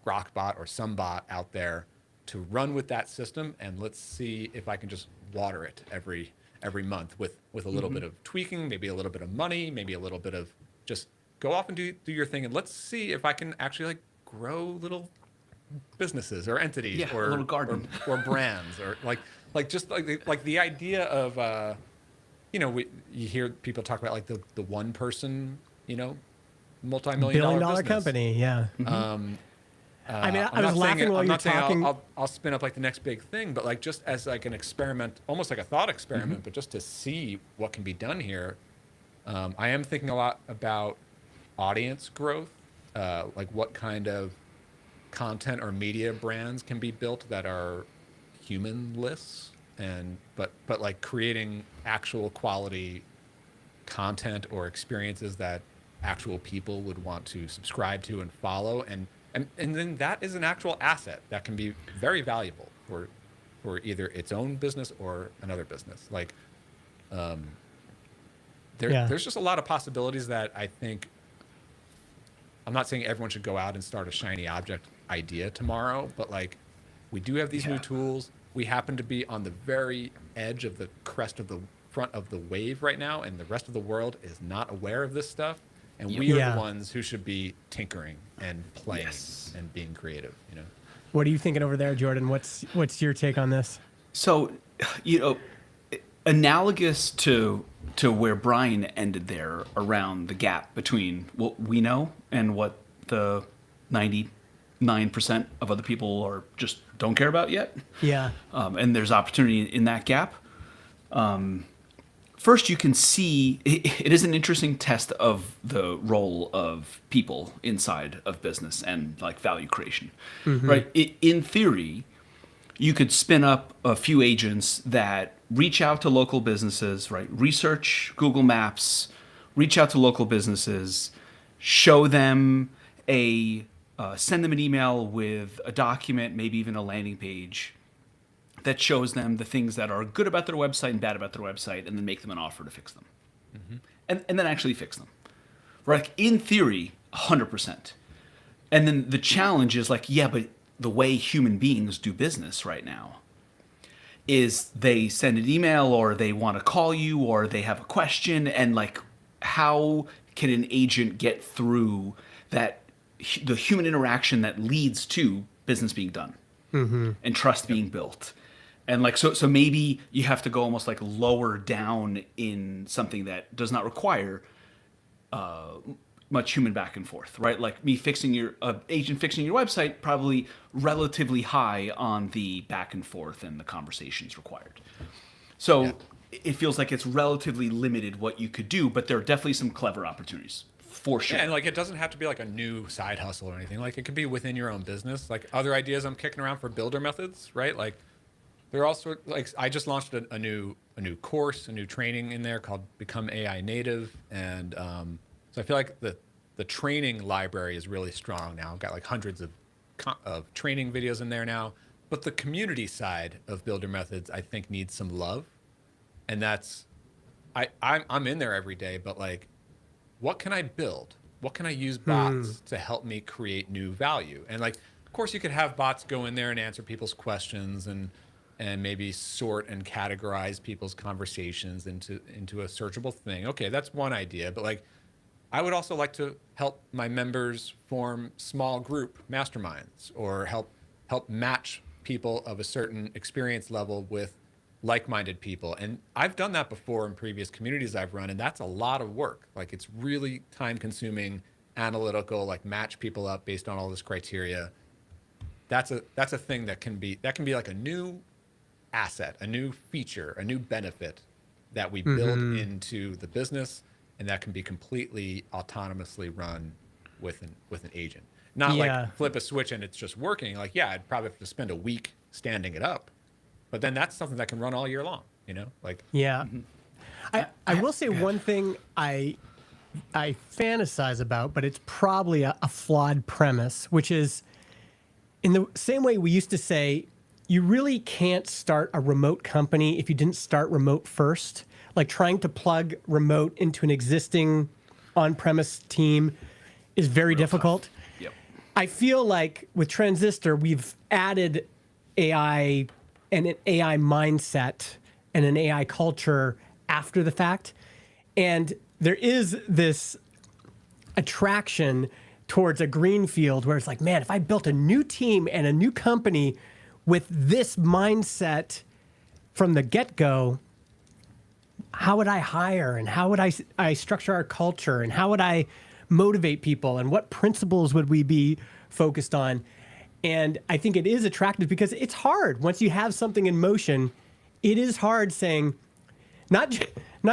S3: Grokbot or some bot out there to run with that system, and let's see if I can just water it every month with a little bit of tweaking, maybe a little bit of money, maybe a little bit of just go off and do your thing, and let's see if I can actually like grow little businesses or entities or
S2: a little garden
S3: or brands or like just like the idea of you hear people talk about like the one person multi-million
S1: $1 billion
S3: dollar
S1: company. Yeah. I mean, I was laughing while you were talking.
S3: I'll spin up like the next big thing, but like just as like an experiment, almost like a thought experiment, but just to see what can be done here. I am thinking a lot about audience growth, like what kind of content or media brands can be built that are humanless, but like creating actual quality content or experiences that actual people would want to subscribe to and follow, and then that is an actual asset that can be very valuable for either its own business or another business. Like there's just a lot of possibilities that I think. I'm not saying everyone should go out and start a shiny object idea tomorrow, but like we do have these new tools. We happen to be on the very edge of the crest of the front of the wave right now, and the rest of the world is not aware of this stuff. And we are the ones who should be tinkering and playing and being creative,
S1: What are you thinking over there, Jordan? What's your take on this?
S2: So, analogous to where Brian ended there around the gap between what we know and what the 99% of other people are just don't care about yet.
S1: Yeah.
S2: And there's opportunity in that gap. First, you can see it is an interesting test of the role of people inside of business and like value creation, right? In theory, you could spin up a few agents that reach out to local businesses, right? Research Google Maps, reach out to local businesses, show them send them an email with a document, maybe even a landing page that shows them the things that are good about their website and bad about their website, and then make them an offer to fix them. And then actually fix them. Right? In theory, 100%. And then the challenge is like, but the way human beings do business right now is they send an email or they want to call you or they have a question, and like how can an agent get through that the human interaction that leads to business being done and trust being built? And like so maybe you have to go almost like lower down in something that does not require much human back and forth, right? Like me fixing your agent fixing your website, probably relatively high on the back and forth and the conversations required. So it feels like it's relatively limited what you could do, but there are definitely some clever opportunities for sure.
S3: Yeah, and like it doesn't have to be like a new side hustle or anything. Like it could be within your own business. Like other ideas I'm kicking around for builder methods, right? Like there are also like I just launched a new course, a new training in there called Become AI Native, and so I feel like the training library is really strong now. I've got like hundreds of training videos in there now, but the community side of builder methods I think needs some love, and that's I'm in there every day, but like what can I build? What can I use bots to help me create new value? And like of course you could have bots go in there and answer people's questions and maybe sort and categorize people's conversations into a searchable thing. Okay, that's one idea, but like I would also like to help my members form small group masterminds or help match people of a certain experience level with like-minded people. And I've done that before in previous communities I've run, and that's a lot of work. Like it's really time-consuming, analytical, like match people up based on all this criteria. That's a thing that can be like a new asset, a new feature, a new benefit that we build into the business, and that can be completely autonomously run with an agent. Not like flip a switch and it's just working. Like, I'd probably have to spend a week standing it up, but then that's something that can run all year long, like.
S1: Yeah. I will say one thing I fantasize about, but it's probably a flawed premise, which is in the same way we used to say, you really can't start a remote company if you didn't start remote first. Like trying to plug remote into an existing on-premise team is very difficult.
S2: Yep.
S1: I feel like with Transistor, we've added AI and an AI mindset and an AI culture after the fact. And there is this attraction towards a green field where it's like, man, if I built a new team and a new company with this mindset from the get-go, how would I hire and how would I structure our culture and how would I motivate people and what principles would we be focused on? And I think it is attractive because it's hard. Once you have something in motion, it is hard saying, not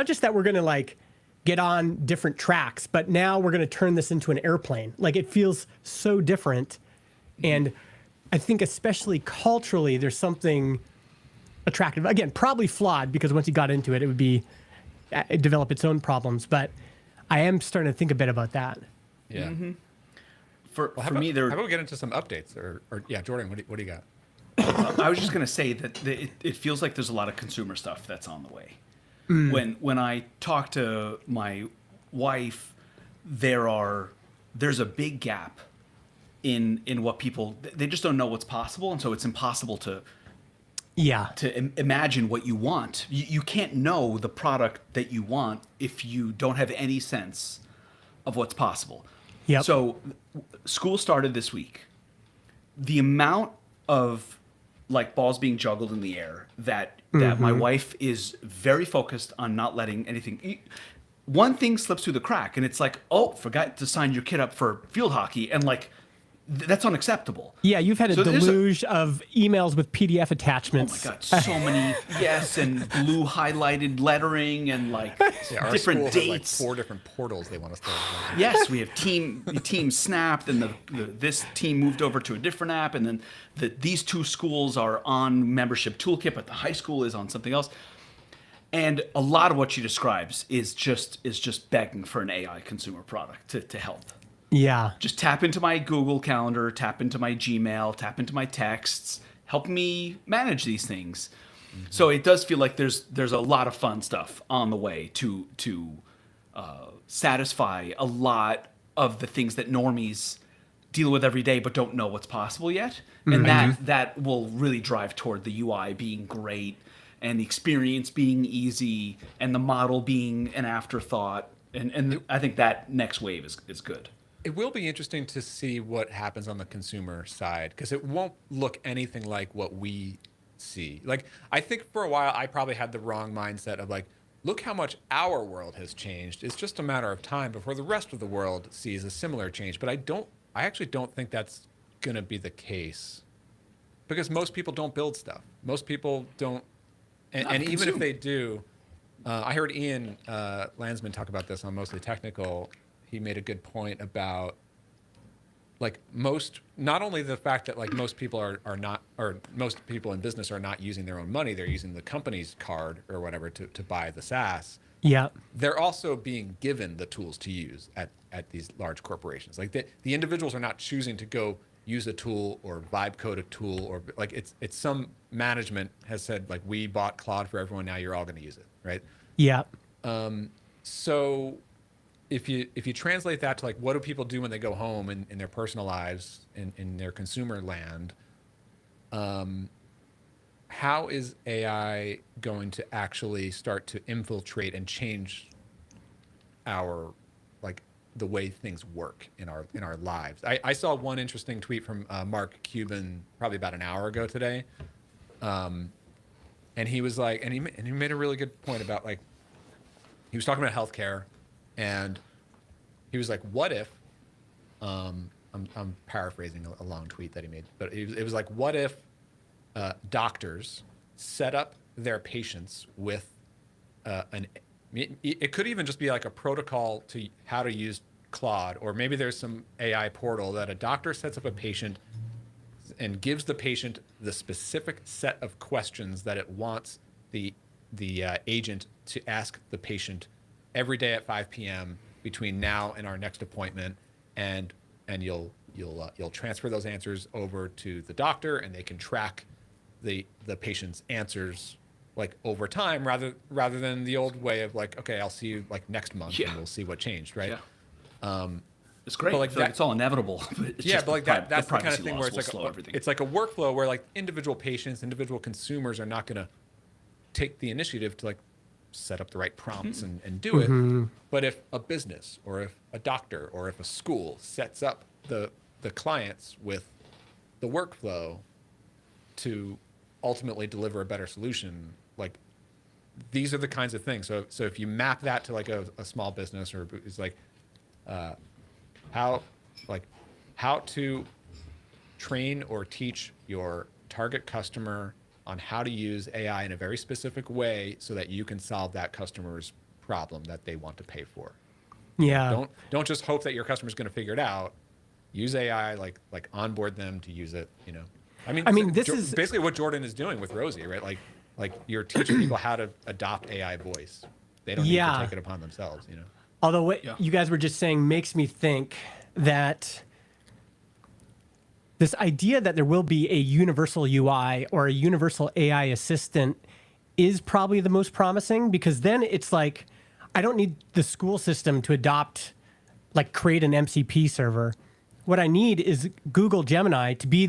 S1: just that we're going to like get on different tracks, but now we're going to turn this into an airplane. Like it feels so different. And I think especially culturally, there's something attractive. Again, probably flawed because once you got into it, it'd develop its own problems. But I am starting to think a bit about that.
S3: Yeah.
S2: For
S3: How
S2: me,
S3: about we get into some updates? Or yeah, Jordan, what do you got?
S2: I was just going to say that it feels like there's a lot of consumer stuff that's on the way. When I talk to my wife, there's a big gap in what people, they just don't know what's possible, and so it's impossible to imagine what you want. You can't know the product that you want if you don't have any sense of what's possible.
S1: Yep.
S2: So school started this week. The amount of like balls being juggled in the air that my wife is very focused on not letting anything. One thing slips through the crack, and it's like, oh, forgot to sign your kid up for field hockey, and like that's unacceptable.
S1: Yeah, you've had a deluge of emails with PDF attachments.
S2: Oh my God, so many yes, and blue highlighted lettering and like different dates.
S3: Has like 4 different portals they want us to.
S2: Yes, we have team snapped, and this team moved over to a different app, and then these 2 schools are on membership toolkit, but the high school is on something else. And a lot of what she describes is just begging for an AI consumer product to help.
S1: Yeah.
S2: Just tap into my Google Calendar, tap into my Gmail, tap into my texts, help me manage these things. So it does feel like there's a lot of fun stuff on the way to satisfy a lot of the things that normies deal with every day but don't know what's possible yet. And that will really drive toward the UI being great and the experience being easy and the model being an afterthought. And I think that next wave is good.
S3: It will be interesting to see what happens on the consumer side because it won't look anything like what we see. Like, I think for a while I probably had the wrong mindset of like, look how much our world has changed. It's just a matter of time before the rest of the world sees a similar change. But I actually don't think that's going to be the case because most people don't build stuff. Most people don't. And even if they do, I heard Ian Landsman talk about this on Mostly Technical. He made a good point about like not only the fact that like most people are not, or most people in business are not using their own money, they're using the company's card or whatever to buy the SaaS.
S1: Yeah.
S3: They're also being given the tools to use at these large corporations. Like the individuals are not choosing to go use a tool or vibe code a tool or like it's some management has said like we bought Claude for everyone, now you're all going to use it, right?
S1: Yeah.
S3: So if you translate that to like what do people do when they go home in their personal lives in their consumer land, how is AI going to actually start to infiltrate and change our like the way things work in our lives? I saw one interesting tweet from Mark Cuban probably about an hour ago today, and he was like, and he made a really good point about like he was talking about healthcare, and he was like, what if I'm paraphrasing a long tweet that he made, but it was like, what if doctors set up their patients with it could even just be like a protocol to how to use Claude, or maybe there's some AI portal that a doctor sets up a patient and gives the patient the specific set of questions that it wants the agent to ask the patient every day at 5 p.m. between now and our next appointment, and you'll transfer those answers over to the doctor, and they can track the patient's answers like over time rather than the old way of like, okay, I'll see you like next month and we'll see what changed, right?
S2: Yeah. It's great.
S3: But like
S2: I feel like
S3: that,
S2: it's all inevitable. But it's
S3: yeah,
S2: just
S3: but like that, that's the kind of
S2: privacy
S3: thing
S2: laws
S3: where it's
S2: will
S3: like
S2: slow everything.
S3: it's like a workflow where like individual patients, individual consumers are not going to take the initiative to like set up the right prompts and do it. But if a business or if a doctor or if a school sets up the clients with the workflow to ultimately deliver a better solution, like these are the kinds of things. So if you map that to like a small business, or it's like how to train or teach your target customer on how to use AI in a very specific way so that you can solve that customer's problem that they want to pay for.
S1: Yeah.
S3: Don't just hope that your customer's going to figure it out. Use AI, like onboard them to use it. I mean,
S1: this is
S3: basically what Jordan is doing with Rosie, right? Like you're teaching people how to adopt AI voice. They don't need to take it upon themselves.
S1: Although what you guys were just saying makes me think that this idea that there will be a universal UI or a universal AI assistant is probably the most promising, because then it's like, I don't need the school system to create an MCP server. What I need is Google Gemini to be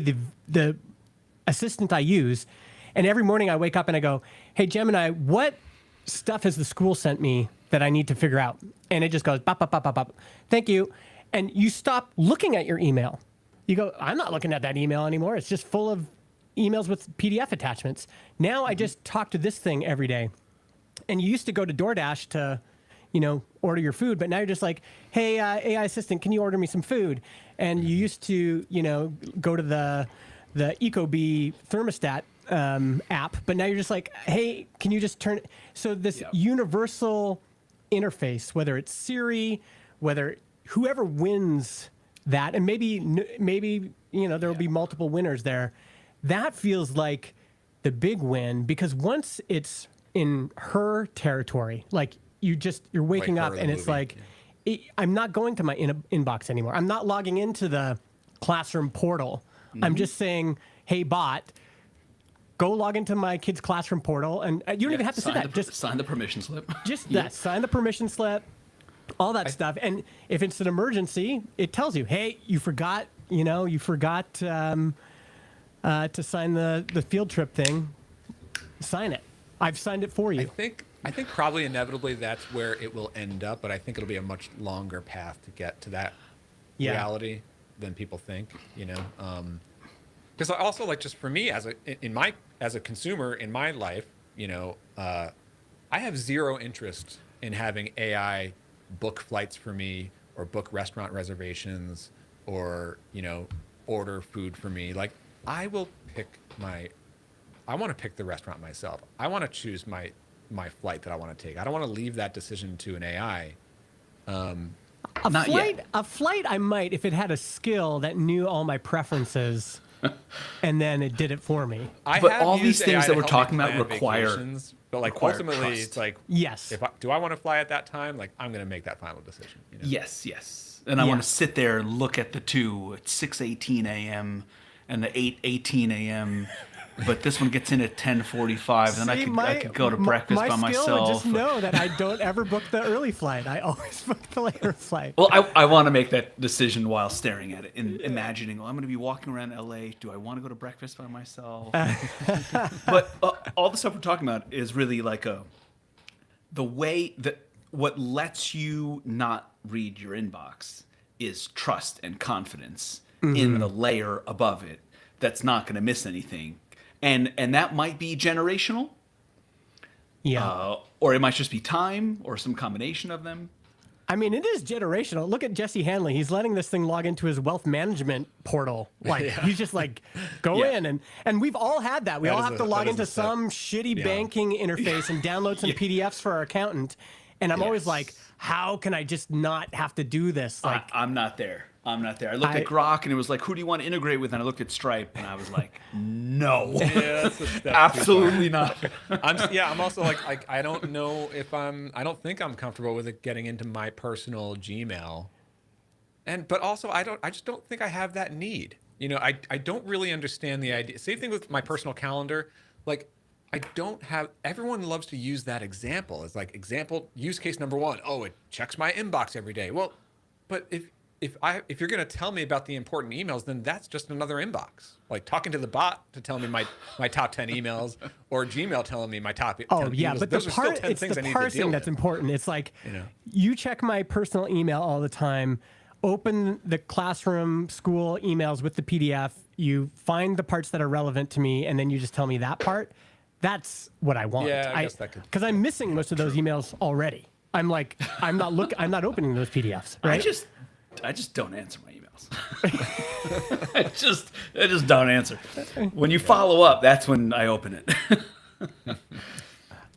S1: the assistant I use. And every morning I wake up and I go, hey, Gemini, what stuff has the school sent me that I need to figure out? And it just goes, bop, bop, bop, bop, bop. Thank you. And you stop looking at your email. You go, I'm not looking at that email anymore. It's just full of emails with PDF attachments. Now I just talk to this thing every day. And you used to go to DoorDash to, order your food, but now you're just like, hey, AI assistant, can you order me some food? And you used to, go to the Ecobee thermostat app, but now you're just like, hey, can you just turn it? So this universal interface, whether it's Siri, whether whoever wins that, and maybe there will be multiple winners there. That feels like the big win, because once it's in her territory, like you're waking up and it's like, I'm not going to my inbox anymore. I'm not logging into the classroom portal. I'm just saying, hey, bot, go log into my kid's classroom portal, and you don't even have to say that. Just
S2: sign the permission slip.
S1: Just that, sign the permission slip, all that stuff. And if it's an emergency, it tells you, hey, you forgot to sign the field trip thing. Sign it. I've signed it for you.
S3: I think probably inevitably that's where it will end up, but I think it'll be a much longer path to get to that reality than people think. Because also, like, just for me as a consumer in my life, I have zero interest in having AI book flights for me, or book restaurant reservations, or order food for me. Like, I want to pick the restaurant myself. I want to choose my flight that I want to take. I don't want to leave that decision to an AI.
S1: A flight I might, if it had a skill that knew all my preferences and then it did it for me.
S2: But all these things that we're talking about require,
S3: but like ultimately trust. It's like,
S1: yes,
S3: do I want to fly at that time? Like, I'm going to make that final decision.
S2: Yes. And I want to sit there and look at the two at 6:18 a.m. and the 8:18 a.m. But this one gets in at 10:45, and I could go to breakfast by myself.
S1: My skill would just know that I don't ever book the early flight. I always book the later flight.
S2: Well, I want to make that decision while staring at it and imagining, well, I'm going to be walking around LA. Do I want to go to breakfast by myself? But all the stuff we're talking about is really like the way that what lets you not read your inbox is trust and confidence in the layer above it that's not going to miss anything. And that might be generational.
S1: Yeah.
S2: Or it might just be time, or some combination of them.
S1: I mean, it is generational. Look at Jesse Hanley. He's letting this thing log into his wealth management portal. Like, he's just like, go in. And we've all had that. We all have to log into some shitty banking interface and download some PDFs for our accountant. And I'm always like, how can I just not have to do this? Like,
S2: I'm not there. I looked at Grok and it was like, who do you want to integrate with? And I looked at Stripe and I was like, no.
S3: That's
S2: absolutely not.
S3: I'm also like, I don't know if I don't think I'm comfortable with it getting into my personal Gmail. But also I just don't think I have that need. I don't really understand the idea. Same thing with my personal calendar. Like, everyone loves to use that example. It's like, example, use case number 1. Oh, it checks my inbox every day. Well, but if you're going to tell me about the important emails, then that's just another inbox. Like talking to the bot to tell me my top 10 emails, or Gmail telling me my top 10 emails.
S1: But
S3: those
S1: the
S3: are still 10
S1: it's
S3: things
S1: the
S3: I need to deal
S1: parsing that's
S3: with.
S1: important. It's like
S3: You know?
S1: you check my personal email all the time. Open the classroom school emails with the PDF. You find the parts that are relevant to me, and then you just tell me that part. That's what I want.
S3: Yeah, I guess that could.
S1: Because I'm missing most of those emails already. I'm not opening those PDFs. Right?
S2: I just don't answer my emails. I just don't answer. When you follow up, that's when I open it.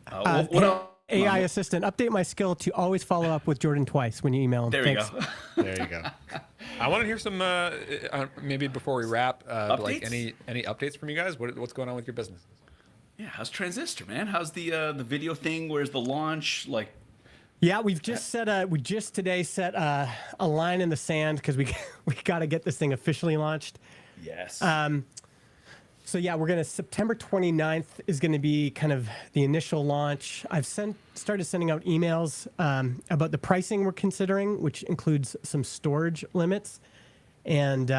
S2: What else?
S1: AI assistant, update my skill to always follow up with Jordan twice when you email him.
S2: There
S1: Thanks.
S2: you go.
S3: There you go. I want to hear some maybe before we wrap, like any updates from you guys. What's going on with your businesses?
S2: Yeah, how's Transistor, man? How's the video thing? Where's the launch? Like,
S1: yeah, we just today set a line in the sand because we got to get this thing officially launched.
S2: yes.
S1: So yeah, September 29th is going to be kind of the initial launch. I've started sending out emails about the pricing we're considering, which includes some storage limits, and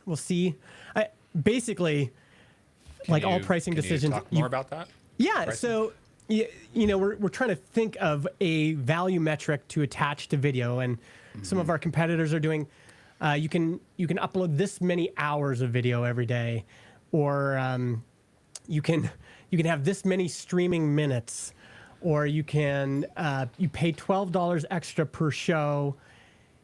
S1: we'll see. Basically, like all pricing decisions.
S3: Can you talk more about that?
S1: Yeah.
S3: Pricing?
S1: So we're trying to think of a value metric to attach to video, and some of our competitors are doing. You can upload this many hours of video every day, or you can have this many streaming minutes, or you can you pay $12 extra per show,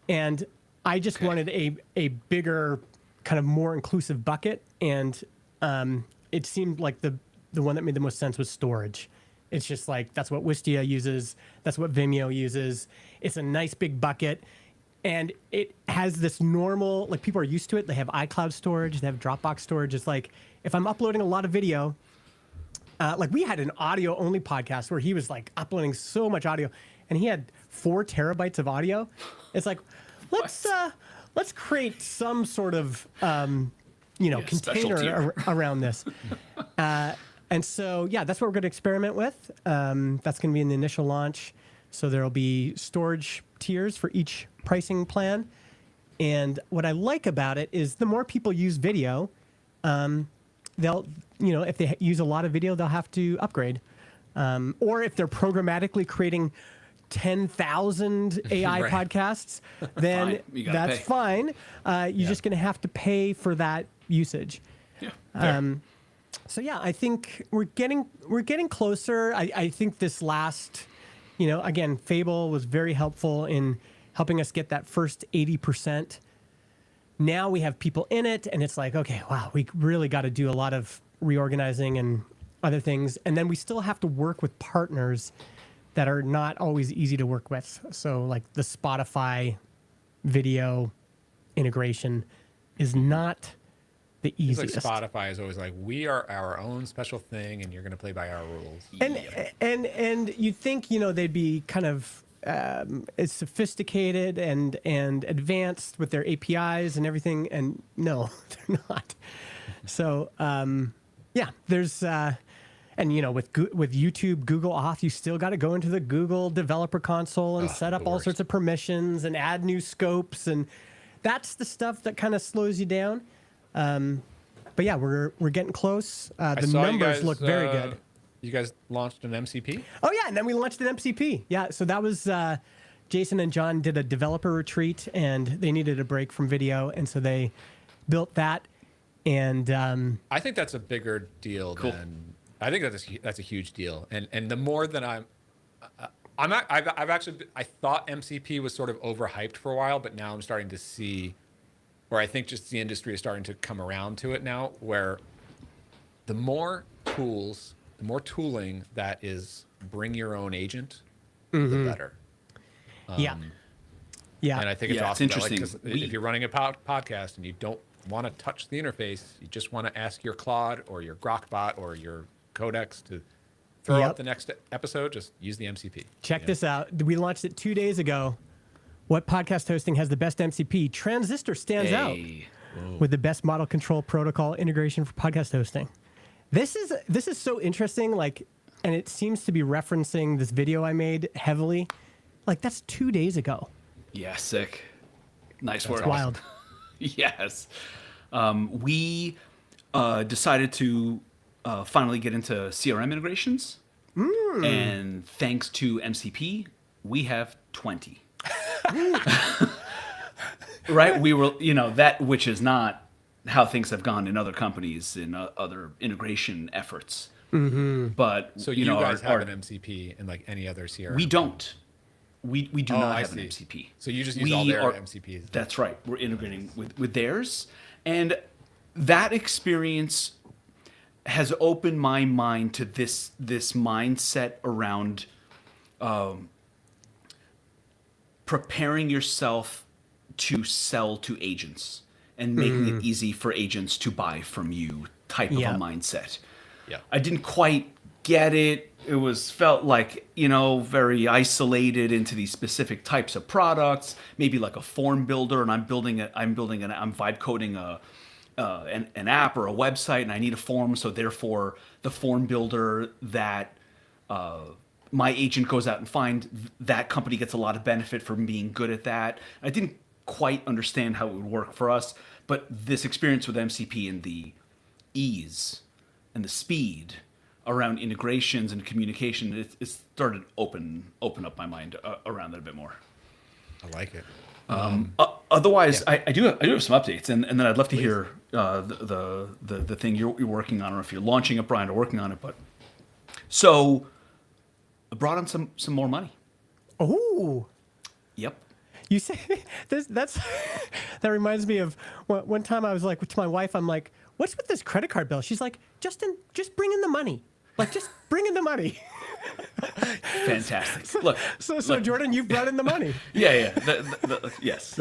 S1: and I just wanted a bigger, kind of more inclusive bucket, and it seemed like the one that made the most sense was storage. It's just like that's what Wistia uses, that's what Vimeo uses. It's a nice big bucket. And it has this normal, like people are used to it. They have iCloud storage, they have Dropbox storage. It's like if I'm uploading a lot of video, like we had an audio only podcast where he was like uploading so much audio, and he had 4 terabytes of audio. It's like, let's create some sort of container around this. And so that's what we're going to experiment with. That's going to be in the initial launch. So there'll be storage tiers for each pricing plan. And what I like about it is the more people use video, they'll, if they use a lot of video, they'll have to upgrade. Or if they're programmatically creating 10,000 AI podcasts, then that's fine. You're just going to have to pay for that usage.
S2: Yeah.
S1: So I think we're getting closer. I think this last, again, Fable was very helpful in helping us get that first 80%. Now we have people in it, and it's like, okay, wow, we really got to do a lot of reorganizing and other things. And then we still have to work with partners that are not always easy to work with. So like the Spotify video integration is not the easiest.
S3: It's like Spotify is always like, we are our own special thing, and you're going to play by our rules.
S1: And you'd think they'd be kind of as sophisticated and advanced with their APIs and everything, and no, they're not. So there's with YouTube, Google Auth, you still got to go into the Google Developer Console and set up all sorts of permissions and add new scopes, and that's the stuff that kind of slows you down. But we're getting close. The numbers look very good.
S3: You guys launched an MCP?
S1: Oh yeah, and then we launched an MCP. Yeah, so that was Jason and John did a developer retreat, and they needed a break from video, and so they built that. And
S3: I think that's a bigger deal than I think that's a huge deal. And the more that I thought MCP was sort of overhyped for a while, but now I'm starting to see. Or I think just the industry is starting to come around to it now, where the more tools, the more tooling that is bring your own agent, the better.
S1: Yeah.
S3: And I think it's awesome.
S2: It's interesting.
S3: Because if you're running a podcast and you don't want to touch the interface, you just want to ask your Claude or your Grokbot or your Codex to throw up the next episode, just use the MCP.
S1: Check this out. We launched it 2 days ago. What podcast hosting has the best MCP? Transistor stands out with the best model control protocol integration for podcast hosting. This is so interesting, and it seems to be referencing this video I made heavily. Like, that's 2 days ago.
S2: Yeah, sick. Nice work.
S1: Wild.
S2: Yes. We decided to finally get into CRM integrations. And thanks to MCP, we have 20. Right? We were, that which is not how things have gone in other companies, in other integration efforts. But,
S3: So you guys have an MCP and like any other CRM?
S2: We don't. We do not
S3: I
S2: have an
S3: see.
S2: MCP.
S3: So you just use all their MCPs.
S2: That's right. We're integrating with theirs. And that experience has opened my mind to this mindset around preparing yourself to sell to agents and making it easy for agents to buy from you type of a mindset.
S3: Yeah.
S2: I didn't quite get it. It felt like, very isolated into these specific types of products, maybe like a form builder, and I'm vibe coding an app or a website, and I need a form, so therefore the form builder that my agent goes out and find, that company gets a lot of benefit from being good at that. I didn't quite understand how it would work for us, but this experience with MCP and the ease and the speed around integrations and communication, it started open up my mind around that a bit more.
S3: I like it.
S2: Otherwise, yeah. I do have some updates, and then I'd love to hear the thing you're working on, or if you're launching it, Brian, or working on it. But so I brought on some more money.
S1: Oh.
S2: Yep.
S1: You say that reminds me of one time I was like to my wife, I'm like, "What's with this credit card bill?" She's like, "Just bring in the money. Like, just bring in the money."
S2: Fantastic. Look.
S1: So Jordan, you've brought in the money.
S2: Yeah. Yes.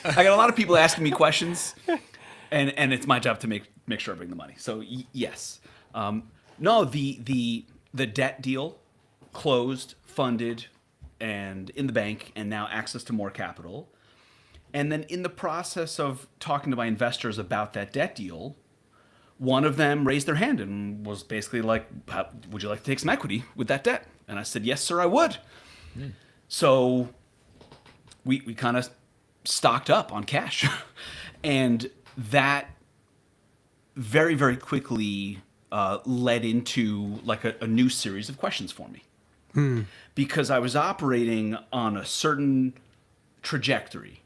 S2: I got a lot of people asking me questions, and it's my job to make sure I bring the money. So yes. No, the debt deal closed, funded, and in the bank, and now access to more capital. And then in the process of talking to my investors about that debt deal, one of them raised their hand and was basically like, would you like to take some equity with that debt? And I said, yes, sir, I would. So we kind of stocked up on cash. And that very, very quickly led into like a new series of questions for me. Because I was operating on a certain trajectory.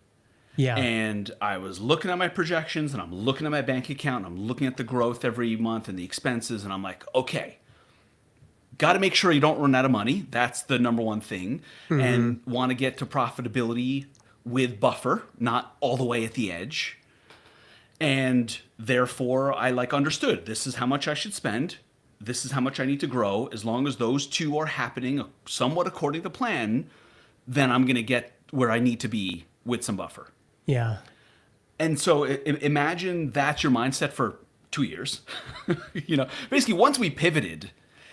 S1: Yeah.
S2: And I was looking at my projections, and I'm looking at my bank account, and I'm looking at the growth every month and the expenses, and I'm like, okay, got to make sure you don't run out of money. That's the number one thing. And want to get to profitability with buffer, not all the way at the edge. And therefore, I understood this is how much I should spend. This is how much I need to grow. As long as those two are happening somewhat according to plan, then I'm going to get where I need to be with some buffer.
S1: Yeah.
S2: And so imagine that's your mindset for 2 years. Basically once we pivoted,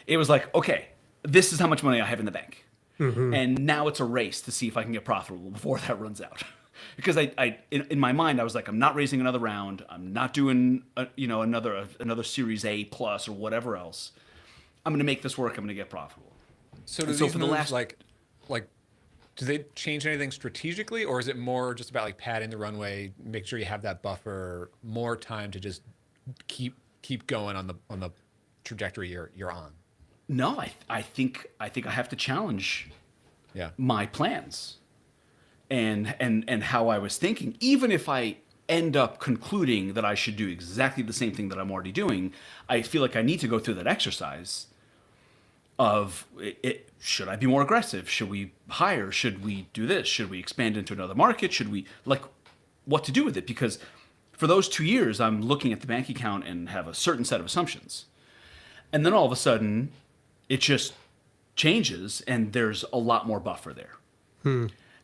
S2: it was like, okay, this is how much money I have in the bank. And now it's a race to see if I can get profitable before that runs out. Because in my mind, I was like, I'm not raising another round. I'm not doing another Series A plus or whatever else. I'm going to make this work. I'm going to get profitable.
S3: So do these moves like do they change anything strategically, or is it more just about like padding the runway, make sure you have that buffer, more time to just keep going on the trajectory you're on?
S2: No, I think I have to challenge my plans and how I was thinking. Even if I end up concluding that I should do exactly the same thing that I'm already doing, I feel like I need to go through that exercise of should I be more aggressive? Should we hire? Should we do this? Should we expand into another market? Should we what to do with it? Because for those 2 years, I'm looking at the bank account and have a certain set of assumptions. And then all of a sudden, it just changes and there's a lot more buffer there.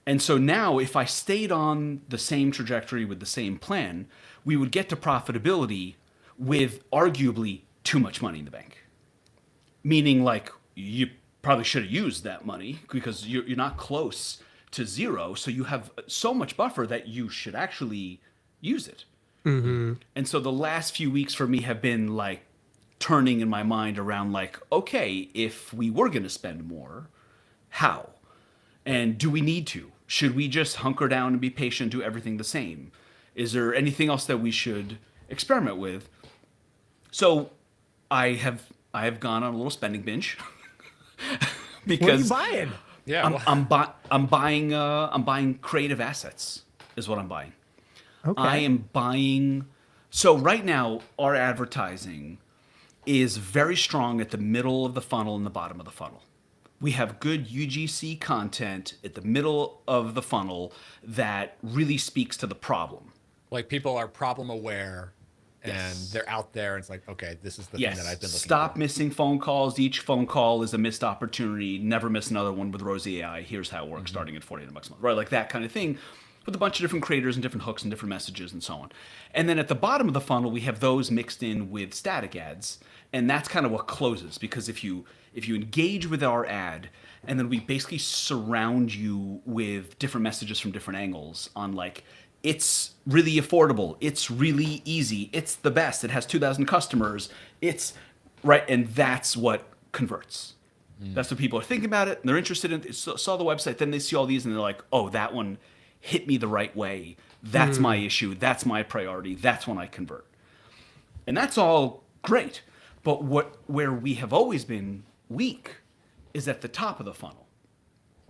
S2: And so now if I stayed on the same trajectory with the same plan, we would get to profitability with arguably too much money in the bank. Meaning you probably should have used that money because you're not close to zero. So you have so much buffer that you should actually use it. And so the last few weeks for me have been turning in my mind around okay, if we were going to spend more, how? And do we need to? Should we just hunker down and be patient, do everything the same? Is there anything else that we should experiment with? So I have gone on a little spending binge because
S1: What are you buying?
S3: Yeah.
S2: I'm buying creative assets is what I'm buying.
S1: Okay.
S2: I am buying. So right now, our advertising is very strong at the middle of the funnel and the bottom of the funnel. We have good UGC content at the middle of the funnel that really speaks to the problem.
S3: Like people are problem aware and
S2: Yes.
S3: they're out there. And it's like, okay, this is the thing that I've been looking
S2: Stop
S3: for.
S2: missing phone calls. Each phone call is a missed opportunity. Never miss another one with Rosie AI. Here's how it works, starting at $48 a month, right? Like that kind of thing, with a bunch of different creators and different hooks and different messages and so on. And then at the bottom of the funnel, we have those mixed in with static ads, and that's kind of what closes. Because if you engage with our ad, and then we basically surround you with different messages from different angles on like, it's really affordable, it's really easy, it's the best, it has 2,000 customers, it's right, and that's what converts. That's what people are thinking about it, and they're interested in it, saw the website, then they see all these and they're like, oh, that one hit me the right way, that's my issue, that's my priority, that's when I convert. And that's all great, but where we have always been weak is at the top of the funnel.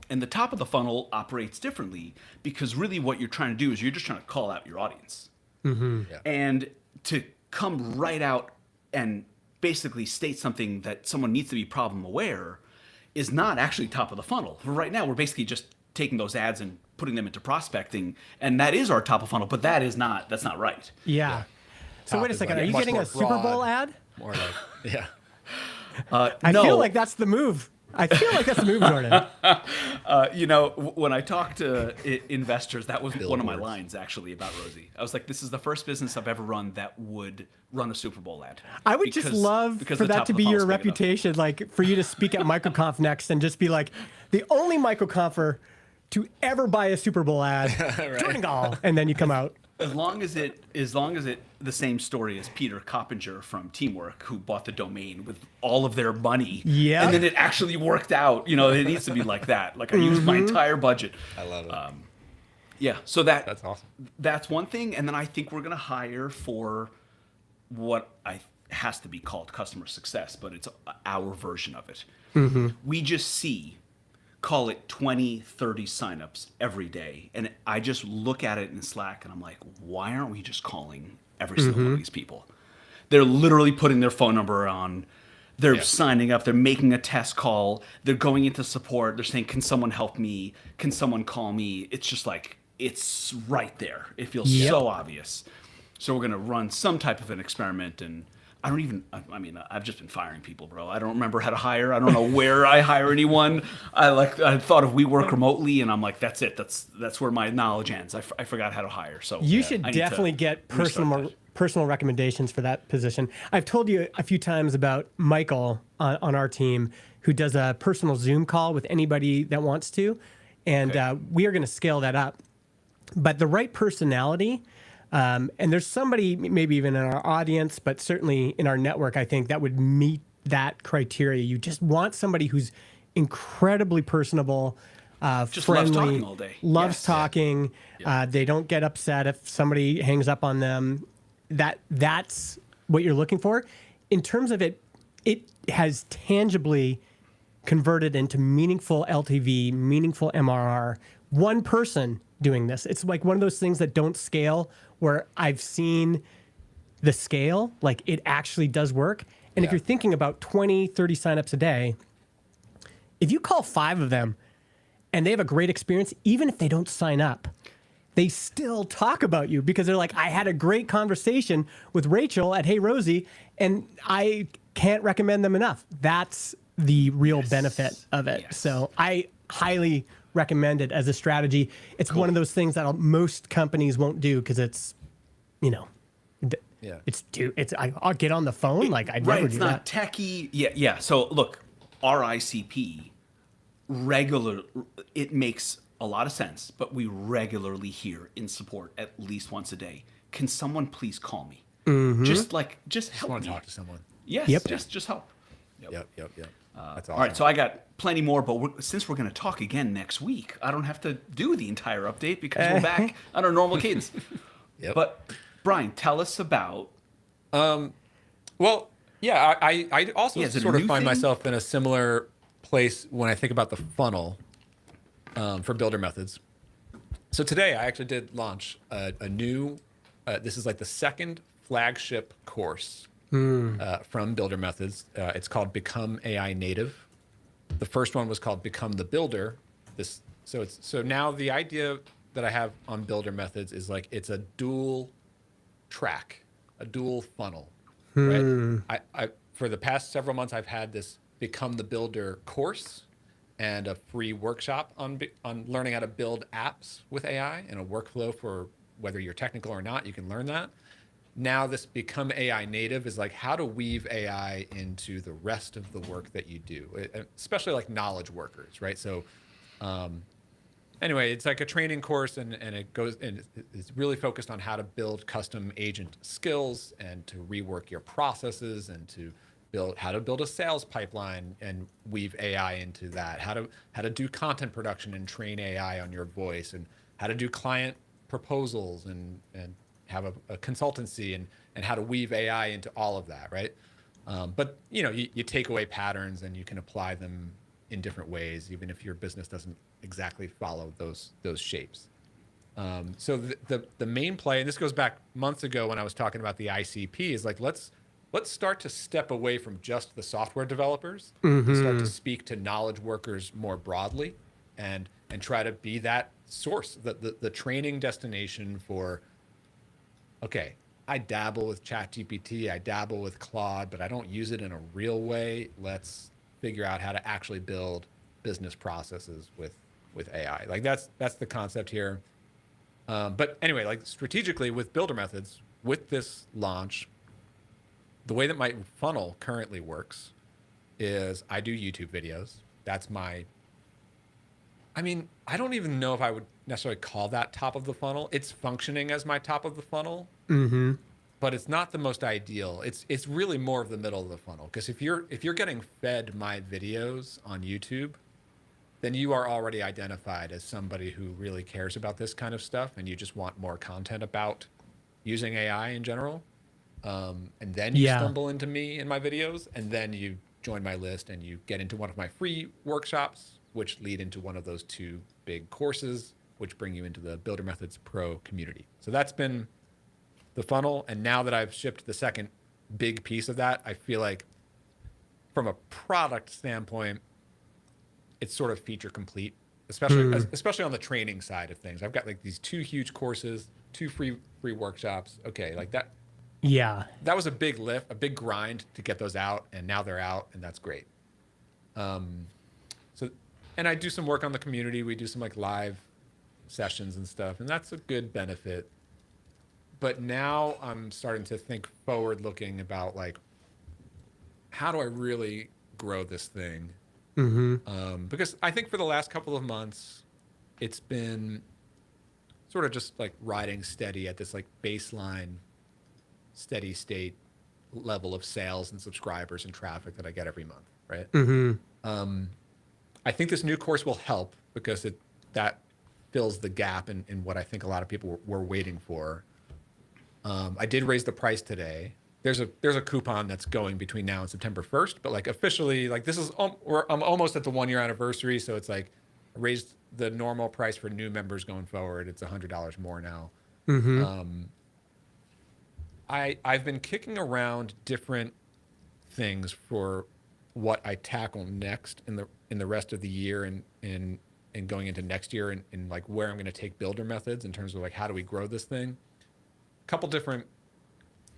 S2: And the top of the funnel operates differently because really what you're trying to do is you're just trying to call out your audience.
S3: Yeah.
S2: And to come right out and basically state something that someone needs to be problem aware is not actually top of the funnel. Right now, we're basically just taking those ads and putting them into prospecting, and that is our top of funnel, but that's not right.
S1: Yeah. So
S3: Top
S1: wait a
S3: is
S1: second.
S3: like
S1: Are you
S3: much
S1: getting
S3: more
S1: a Super Bowl
S3: broad.
S1: ad?
S3: More like, yeah.
S1: I
S2: No.
S1: feel like that's the move. I feel like that's the move, Jordan.
S2: When I talk to investors, that was one of my
S3: Billboards.
S2: lines actually about Rosie. I was like, this is the first business I've ever run that would run a Super Bowl ad.
S1: I would just love
S2: because
S1: for
S2: the
S1: that
S2: top
S1: to
S2: of
S1: be
S2: the
S1: your
S2: funnel's big enough.
S1: reputation, like for you to speak at MicroConf next and just be like, the only MicroConfer to ever buy a Super Bowl ad, Jordan Gall, and then you come out.
S2: As long as it the same story as Peter Coppinger from Teamwork, who bought the domain with all of their money.
S1: Yeah.
S2: And then it actually worked out. You know, it needs to be like that. Like I used my entire budget.
S3: I love it.
S2: Yeah. So
S3: That's awesome.
S2: That's one thing. And then I think we're gonna hire for what has to be called customer success, but it's our version of it. We just see, call it 20, 30 signups every day. And I just look at it in Slack and I'm like, why aren't we just calling every single one of these people? They're literally putting their phone number on. They're signing up. They're making a test call. They're going into support. They're saying, can someone help me? Can someone call me? It's just like, it's right there. It feels so obvious. So we're going to run some type of an experiment, and I've just been firing people, bro. I don't remember how to hire. I don't know where I hire anyone. I thought of we work remotely, and I'm like, that's it. That's where my knowledge ends. I forgot how to hire. So
S1: You should
S2: I need to
S1: definitely get
S2: restart that.
S1: personal recommendations for that position. I've told you a few times about Michael on our team, who does a personal Zoom call with anybody that wants to, and we are going to scale that up. But the right personality, and there's somebody maybe even in our audience, but certainly in our network, I think that would meet that criteria. You just want somebody who's incredibly personable,
S2: Just
S1: friendly,
S2: loves talking all day.
S1: loves
S2: Yes.
S1: talking. They don't get upset if somebody hangs up on them. That's what you're looking for. In terms of it has tangibly converted into meaningful LTV, meaningful MRR. One person doing this. It's like one of those things that don't scale, where I've seen the scale, like it actually does work. And if you're thinking about 20, 30 signups a day, if you call 5 of them and they have a great experience, even if they don't sign up, they still talk about you because they're like, I had a great conversation with Rachel at Hey Rosie, and I can't recommend them enough. That's the real benefit of it.
S2: Yes.
S1: So I highly recommend it as a strategy. It's one of those things that most companies won't do because it's, I'll get on the phone. Like I'd
S2: Right,
S1: never
S2: it's
S1: do
S2: not
S1: that.
S2: techie. Yeah. So look, our ICP it makes a lot of sense, but we regularly hear in support at least once a day. Can someone please call me? Just help
S3: I want
S2: me.
S3: to talk to someone.
S2: Yes.
S1: Yep.
S2: Just help.
S3: Yep. That's
S2: All right,
S3: awesome.
S2: so I got plenty more, but since we're going to talk again next week, I don't have to do the entire update because we're back on our normal cadence.
S3: Yep.
S2: But Brian, tell us about.
S3: Well, yeah, I also
S2: Yeah, is it a
S3: sort of
S2: new
S3: find
S2: thing?
S3: myself in a similar place when I think about the funnel for builder methods. So today I actually did launch a new, this is like the second flagship course from Builder Methods. It's called Become AI Native. The first one was called Become the Builder. So now the idea that I have on Builder Methods is like it's a dual track, a dual funnel, right? I for the past several months I've had this Become the Builder course and a free workshop on learning how to build apps with AI and a workflow for whether you're technical or not, you can learn that. Now this Become AI Native is like how to weave AI into the rest of the work that you do, especially like knowledge workers, right? So anyway, it's like a training course and it goes and it's really focused on how to build custom agent skills and to rework your processes and to how to build a sales pipeline and weave AI into that, how to do content production and train AI on your voice, and how to do client proposals and have a consultancy and how to weave AI into all of that, right? But you take away patterns and you can apply them in different ways, even if your business doesn't exactly follow those shapes. So the main play, and this goes back months ago when I was talking about the ICP, is like let's start to step away from just the software developers and start to speak to knowledge workers more broadly, and try to be that source, the training destination for. Okay, I dabble with ChatGPT, I dabble with Claude, but I don't use it in a real way. Let's figure out how to actually build business processes with AI. Like that's the concept here. But anyway, like strategically with Builder Methods, with this launch, the way that my funnel currently works is I do YouTube videos. That's I don't even know if I would necessarily call that top of the funnel. It's functioning as my top of the funnel, but it's not the most ideal. It's really more of the middle of the funnel, because if you're getting fed my videos on YouTube, then you are already identified as somebody who really cares about this kind of stuff, and you just want more content about using AI in general. And then you stumble into me and my videos, and then you join my list and you get into one of my free workshops, which lead into one of those two big courses, which bring you into the Builder Methods Pro community. So that's been the funnel. And now that I've shipped the second big piece of that, I feel like from a product standpoint, it's sort of feature complete, especially on the training side of things. I've got like these two huge courses, two free workshops. Okay, like that.
S1: Yeah.
S3: That was a big lift, a big grind to get those out, and now they're out, and that's great. And I do some work on the community. We do some like live sessions and stuff, and that's a good benefit. But now I'm starting to think forward looking about like, how do I really grow this thing? Because I think for the last couple of months, it's been sort of just like riding steady at this like baseline, steady state level of sales and subscribers and traffic that I get every month, right? I think this new course will help because that fills the gap in what I think a lot of people were waiting for. I did raise the price today. There's a coupon that's going between now and September 1st, but like officially, like this is I'm almost at the 1 year anniversary, so it's like I raised the normal price for new members going forward. It's $100 more now. I've been kicking around different things for what I tackle next in the rest of the year and going into next year and like where I'm going to take Builder Methods in terms of like how do we grow this thing. A couple different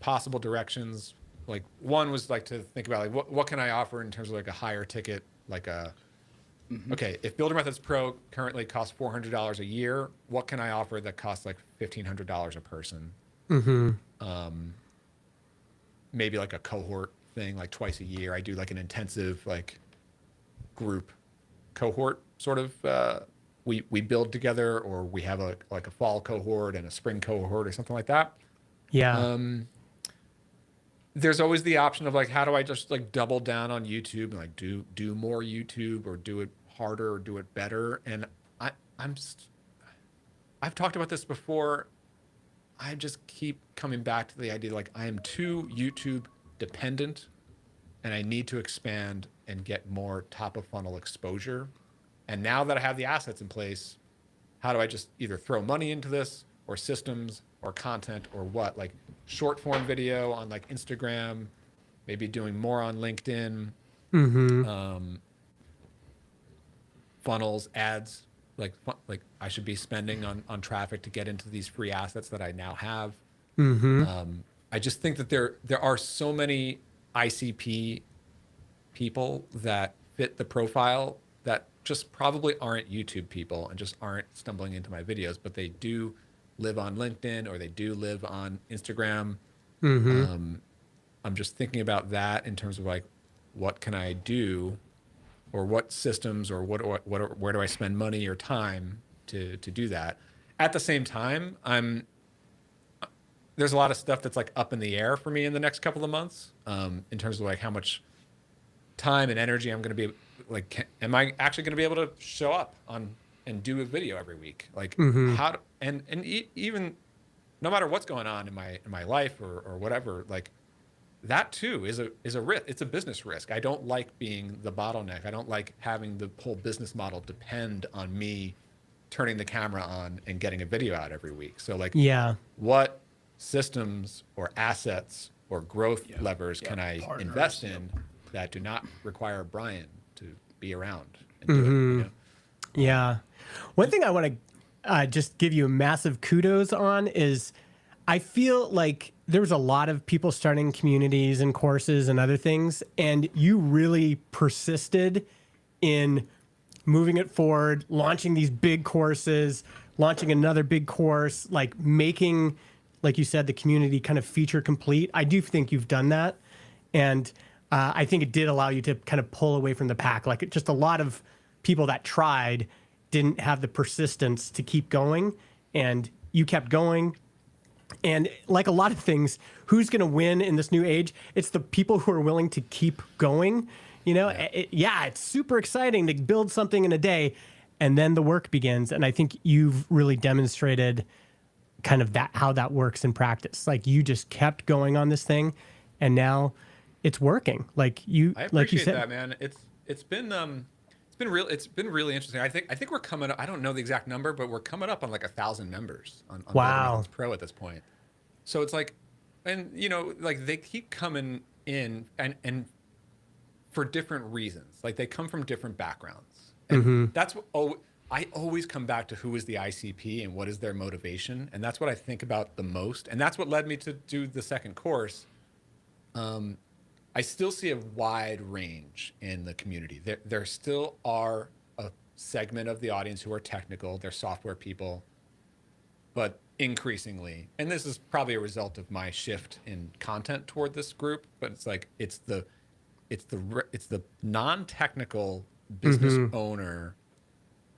S3: possible directions. Like one was like to think about like what can I offer in terms of like a higher ticket, like okay, if Builder Methods Pro currently costs $400 a year, what can I offer that costs like $1,500 a person? Maybe like a cohort thing, like twice a year. I do like an intensive like group cohort sort of. We build together, or we have a fall cohort and a spring cohort or something like that.
S1: Yeah.
S3: there's always the option of like, how do I just like double down on YouTube and like do more YouTube or do it harder or do it better? And I've talked about this before. I just keep coming back to the idea like I am too YouTube dependent and I need to expand and get more top of funnel exposure. And now that I have the assets in place, how do I just either throw money into this or systems or content or what? Like short form video on like Instagram, maybe doing more on LinkedIn, funnels, ads. Like I should be spending on traffic to get into these free assets that I now have. I just think that there are so many ICP people that fit the profile that just probably aren't YouTube people and just aren't stumbling into my videos, but they do live on LinkedIn or they do live on Instagram. I'm just thinking about that in terms of like, what can I do, or what systems, or where do I spend money or time to do that? At the same time, there's a lot of stuff that's like up in the air for me in the next couple of months, in terms of like how much time and energy I'm going to be like, am I actually going to be able to show up on and do a video every week? Like even no matter what's going on in my life or whatever, like that too is a risk. It's a business risk. I don't like being the bottleneck. I don't like having the whole business model depend on me turning the camera on and getting a video out every week. So like, what systems or assets or growth levers can I invest in that do not require Brian to be around and do it, you know?
S1: One thing I want to just give you a massive kudos on is I feel like there was a lot of people starting communities and courses and other things, and you really persisted in moving it forward, launching these big courses, launching another big course, like making, like you said, the community kind of feature complete. I do think you've done that. And I think it did allow you to kind of pull away from the pack. Like just a lot of people that tried didn't have the persistence to keep going, and you kept going. And like a lot of things, who's going to win in this new age? It's the people who are willing to keep going. You know, it's super exciting to build something in a day, and then the work begins. And I think you've really demonstrated kind of that, how that works in practice. Like you just kept going on this thing, and now it's working. Like you,
S3: I appreciate
S1: like you said,
S3: that, man. It's been really interesting. I think we're coming up, I don't know the exact number, but we're coming up on like 1,000 members on
S1: Wow.
S3: Building Pro at this point. So it's like, and you know, like they keep coming in and for different reasons. Like they come from different backgrounds. And that's what I always come back to who is the ICP and what is their motivation. And that's what I think about the most. And that's what led me to do the second course. I still see a wide range in the community. There still are a segment of the audience who are technical, they're software people, but increasingly, and this is probably a result of my shift in content toward this group, but it's like it's the non-technical business owner,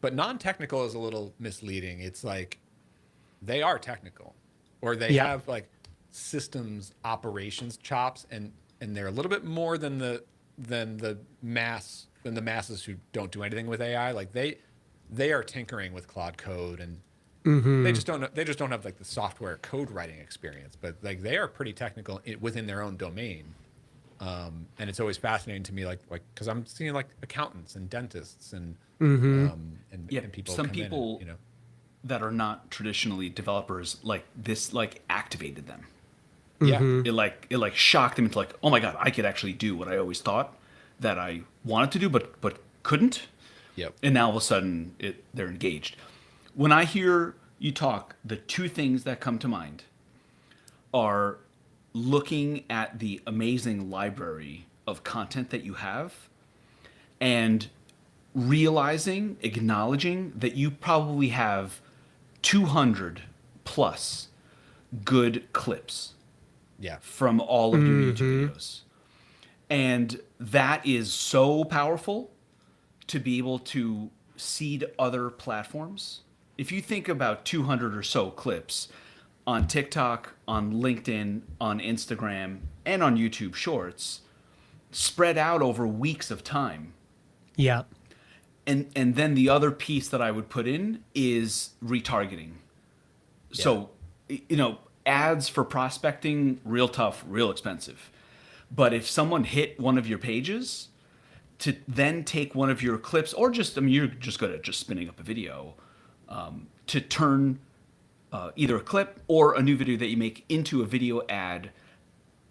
S3: but non-technical is a little misleading. It's like they are technical, or they have like systems operations chops, and they're a little bit more than the masses who don't do anything with AI. Like they are tinkering with Claude Code, and they just don't have like the software code writing experience, but like they are pretty technical within their own domain. And it's always fascinating to me, like because I'm seeing like accountants and dentists and people.
S2: Some people,
S3: and,
S2: that are not traditionally developers, like this, like activated them.
S3: Yeah.
S2: It like shocked them into like, oh my God, I could actually do what I always thought that I wanted to do, but couldn't.
S3: Yep.
S2: And now all of a sudden they're engaged. When I hear you talk, the two things that come to mind are looking at the amazing library of content that you have and realizing, acknowledging that you probably have 200 plus good clips from all of your YouTube videos. And that is so powerful to be able to seed other platforms. If you think about 200 or so clips on TikTok, on LinkedIn, on Instagram, and on YouTube Shorts spread out over weeks of time.
S1: Yeah.
S2: And then the other piece that I would put in is retargeting. Yeah. So, ads for prospecting, real tough, real expensive. But if someone hit one of your pages, to then take one of your clips, or you're just good at just spinning up a video, to turn either a clip or a new video that you make into a video ad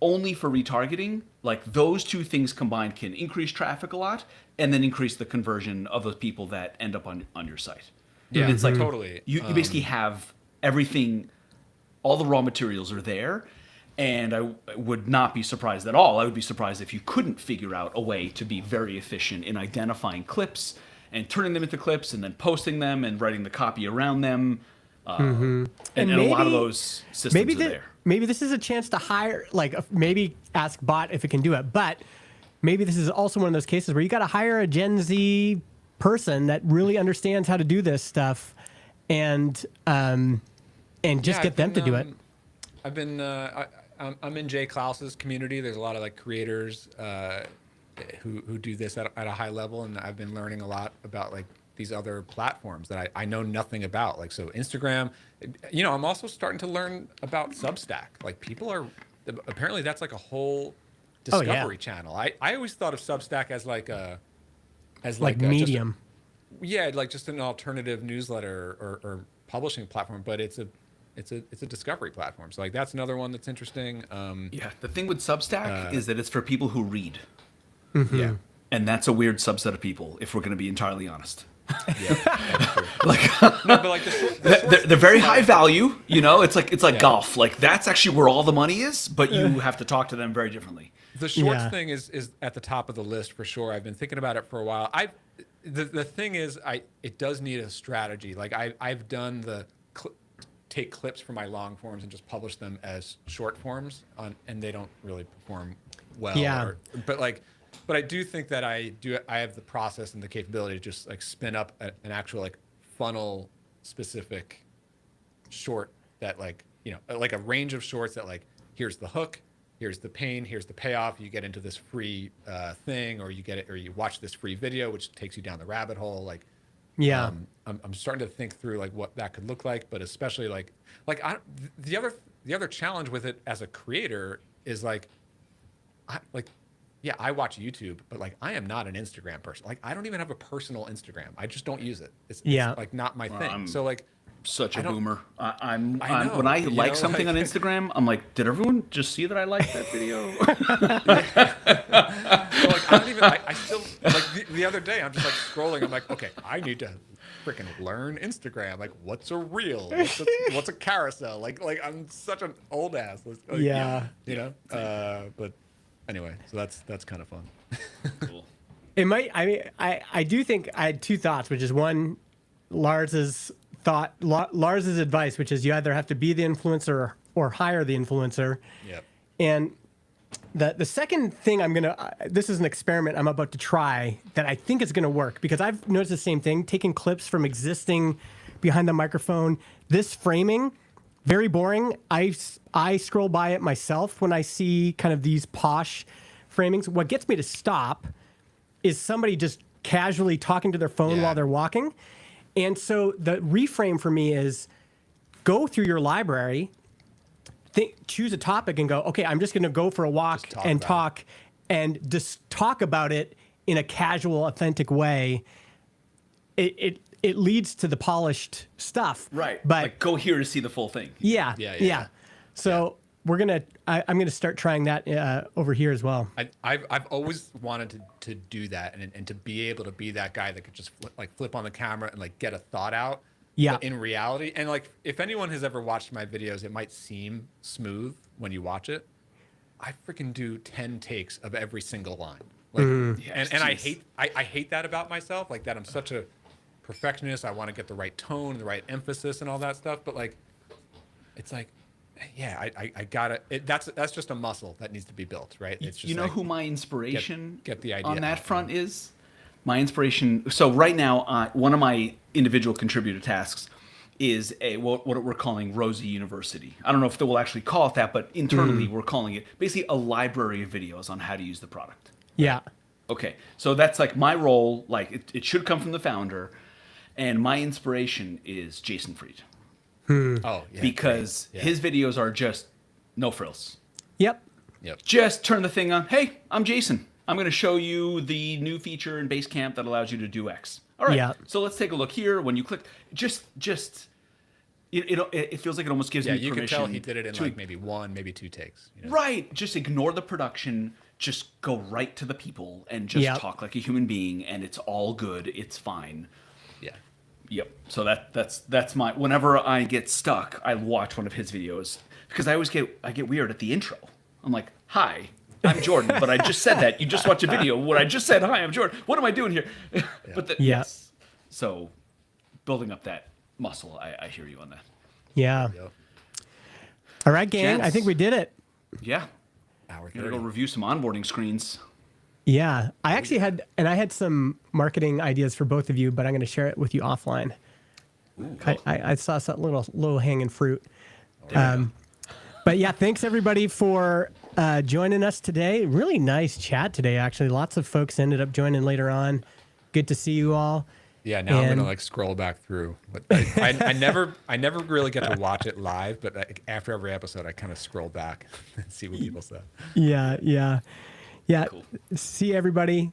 S2: only for retargeting, like those two things combined can increase traffic a lot and then increase the conversion of those people that end up on your site.
S3: Yeah,
S2: and it's like
S3: totally.
S2: You basically have everything, all the raw materials are there. And I would not be surprised at all. I would be surprised if you couldn't figure out a way to be very efficient in identifying clips and turning them into clips and then posting them and writing the copy around them. And maybe, a lot of those systems are there.
S1: Maybe this is a chance to hire, maybe ask Bot if it can do it. But maybe this is also one of those cases where you got to hire a Gen Z person that really understands how to do this stuff and just get them to do it.
S3: I've been... I'm in Jay Klaus's community. There's a lot of creators who do this at a high level, and I've been learning a lot about these other platforms that I know nothing about. So Instagram, I'm also starting to learn about Substack. People are apparently that's a whole discovery channel. I always thought of Substack as
S1: Medium.
S3: Just an alternative newsletter or publishing platform, but it's a discovery platform. So that's another one that's interesting.
S2: The thing with Substack is that it's for people who read.
S1: Mm-hmm.
S3: Yeah.
S2: And that's a weird subset of people, if we're going to be entirely honest.
S3: Yeah,
S2: they're very high value. It's like golf. That's actually where all the money is, but you have to talk to them very differently.
S3: The shorts thing is at the top of the list for sure. I've been thinking about it for a while. The thing is, it does need a strategy. I've done take clips from my long forms and just publish them as short forms and they don't really perform well.
S1: Yeah.
S3: But I do think that I have the process and the capability to just spin up an actual funnel specific short that a range of shorts that here's the hook, here's the pain, here's the payoff. You get into this free thing, or you watch this free video which takes you down the rabbit hole. I'm starting to think through what that could look like, but especially the other challenge with it as a creator is I watch YouTube, but I am not an Instagram person. I don't even have a personal Instagram. I just don't use it. It's not my thing.
S2: I'm
S3: so
S2: such a boomer.
S3: When
S2: I like something on Instagram, I'm like, did everyone just see that I liked that video?
S3: I don't even. I still the other day. I'm just scrolling. I'm like, okay, I need to freaking learn Instagram. What's a reel? What's a carousel? I'm such an old ass. But anyway, so that's kind of fun.
S2: Cool.
S1: It might. I do think I had two thoughts, which is one, Lars's advice, which is you either have to be the influencer or hire the influencer.
S3: Yep.
S1: And the second thing this is an experiment I'm about to try that I think is going to work, because I've noticed the same thing, taking clips from existing behind the microphone. This framing, very boring. I scroll by it myself when I see kind of these posh framings. What gets me to stop is somebody just casually talking to their phone while they're walking. And so the reframe for me is go through your library, choose a topic and go, okay, I'm just going to go for a walk and talk about it in a casual, authentic way. It leads to the polished stuff.
S2: Right.
S1: But
S2: go here to see the full thing.
S1: Yeah. So I'm going to start trying that over here as well.
S3: I've always wanted to do that and to be able to be that guy that could just flip on the camera and get a thought out.
S1: Yeah.
S3: But in reality, and if anyone has ever watched my videos, it might seem smooth when you watch it. I freaking do 10 takes of every single line. And I hate that about myself, that I'm such a perfectionist. I want to get the right tone, the right emphasis and all that stuff, but it's I gotta. That's just a muscle that needs to be built, right? It's just
S2: who my inspiration
S3: get the idea
S2: on that front is? My inspiration. So right now, one of my individual contributor tasks is what we're calling Rosie University. I don't know if they will actually call it that, but internally we're calling it basically a library of videos on how to use the product.
S1: Yeah.
S2: Okay, so that's like my role. Like it should come from the founder, and my inspiration is Jason Fried.
S3: Oh, yeah.
S2: Because
S3: Yeah.
S2: his videos are just no frills.
S1: Yep.
S3: Yep.
S2: Just turn the thing on. Hey, I'm Jason. I'm going to show you the new feature in Basecamp that allows you to do X. All right.
S1: Yeah.
S2: So let's take a look here. When you click, it feels like it almost gives
S3: Yeah,
S2: me
S3: you can
S2: permission.
S3: tell he did it in like maybe 1, maybe 2 takes. You know?
S2: Right. Just ignore the production. Just go right to the people and just
S1: Yep.
S2: talk like a human being, and it's all good. It's fine.
S3: Yeah.
S2: Yep. So that's my. Whenever I get stuck, I watch one of his videos because I get weird at the intro. I'm like, "Hi, I'm Jordan," but I just said that. You just watch a video where I just said, "Hi, I'm Jordan." What am I doing here? But yes. So building up that muscle, I hear you on that.
S1: Yeah.
S3: Yep.
S1: All right, gang. I
S2: Gents.
S1: think we did it.
S2: Yeah.
S3: Hour
S2: I'm gonna
S3: 30.
S2: go review some onboarding screens.
S1: Yeah. I actually had some marketing ideas for both of you, but I'm going to share it with you offline.
S2: Ooh,
S1: I saw some little hanging fruit. But yeah, thanks everybody for joining us today. Really nice chat today, actually. Lots of folks ended up joining later on. Good to see you all.
S3: Yeah, now I'm
S1: And-
S3: gonna like scroll back through, but I never really get to watch it live. But like, after every episode, I kind of scroll back and see what people said.
S1: Yeah.
S2: Cool.
S1: See everybody.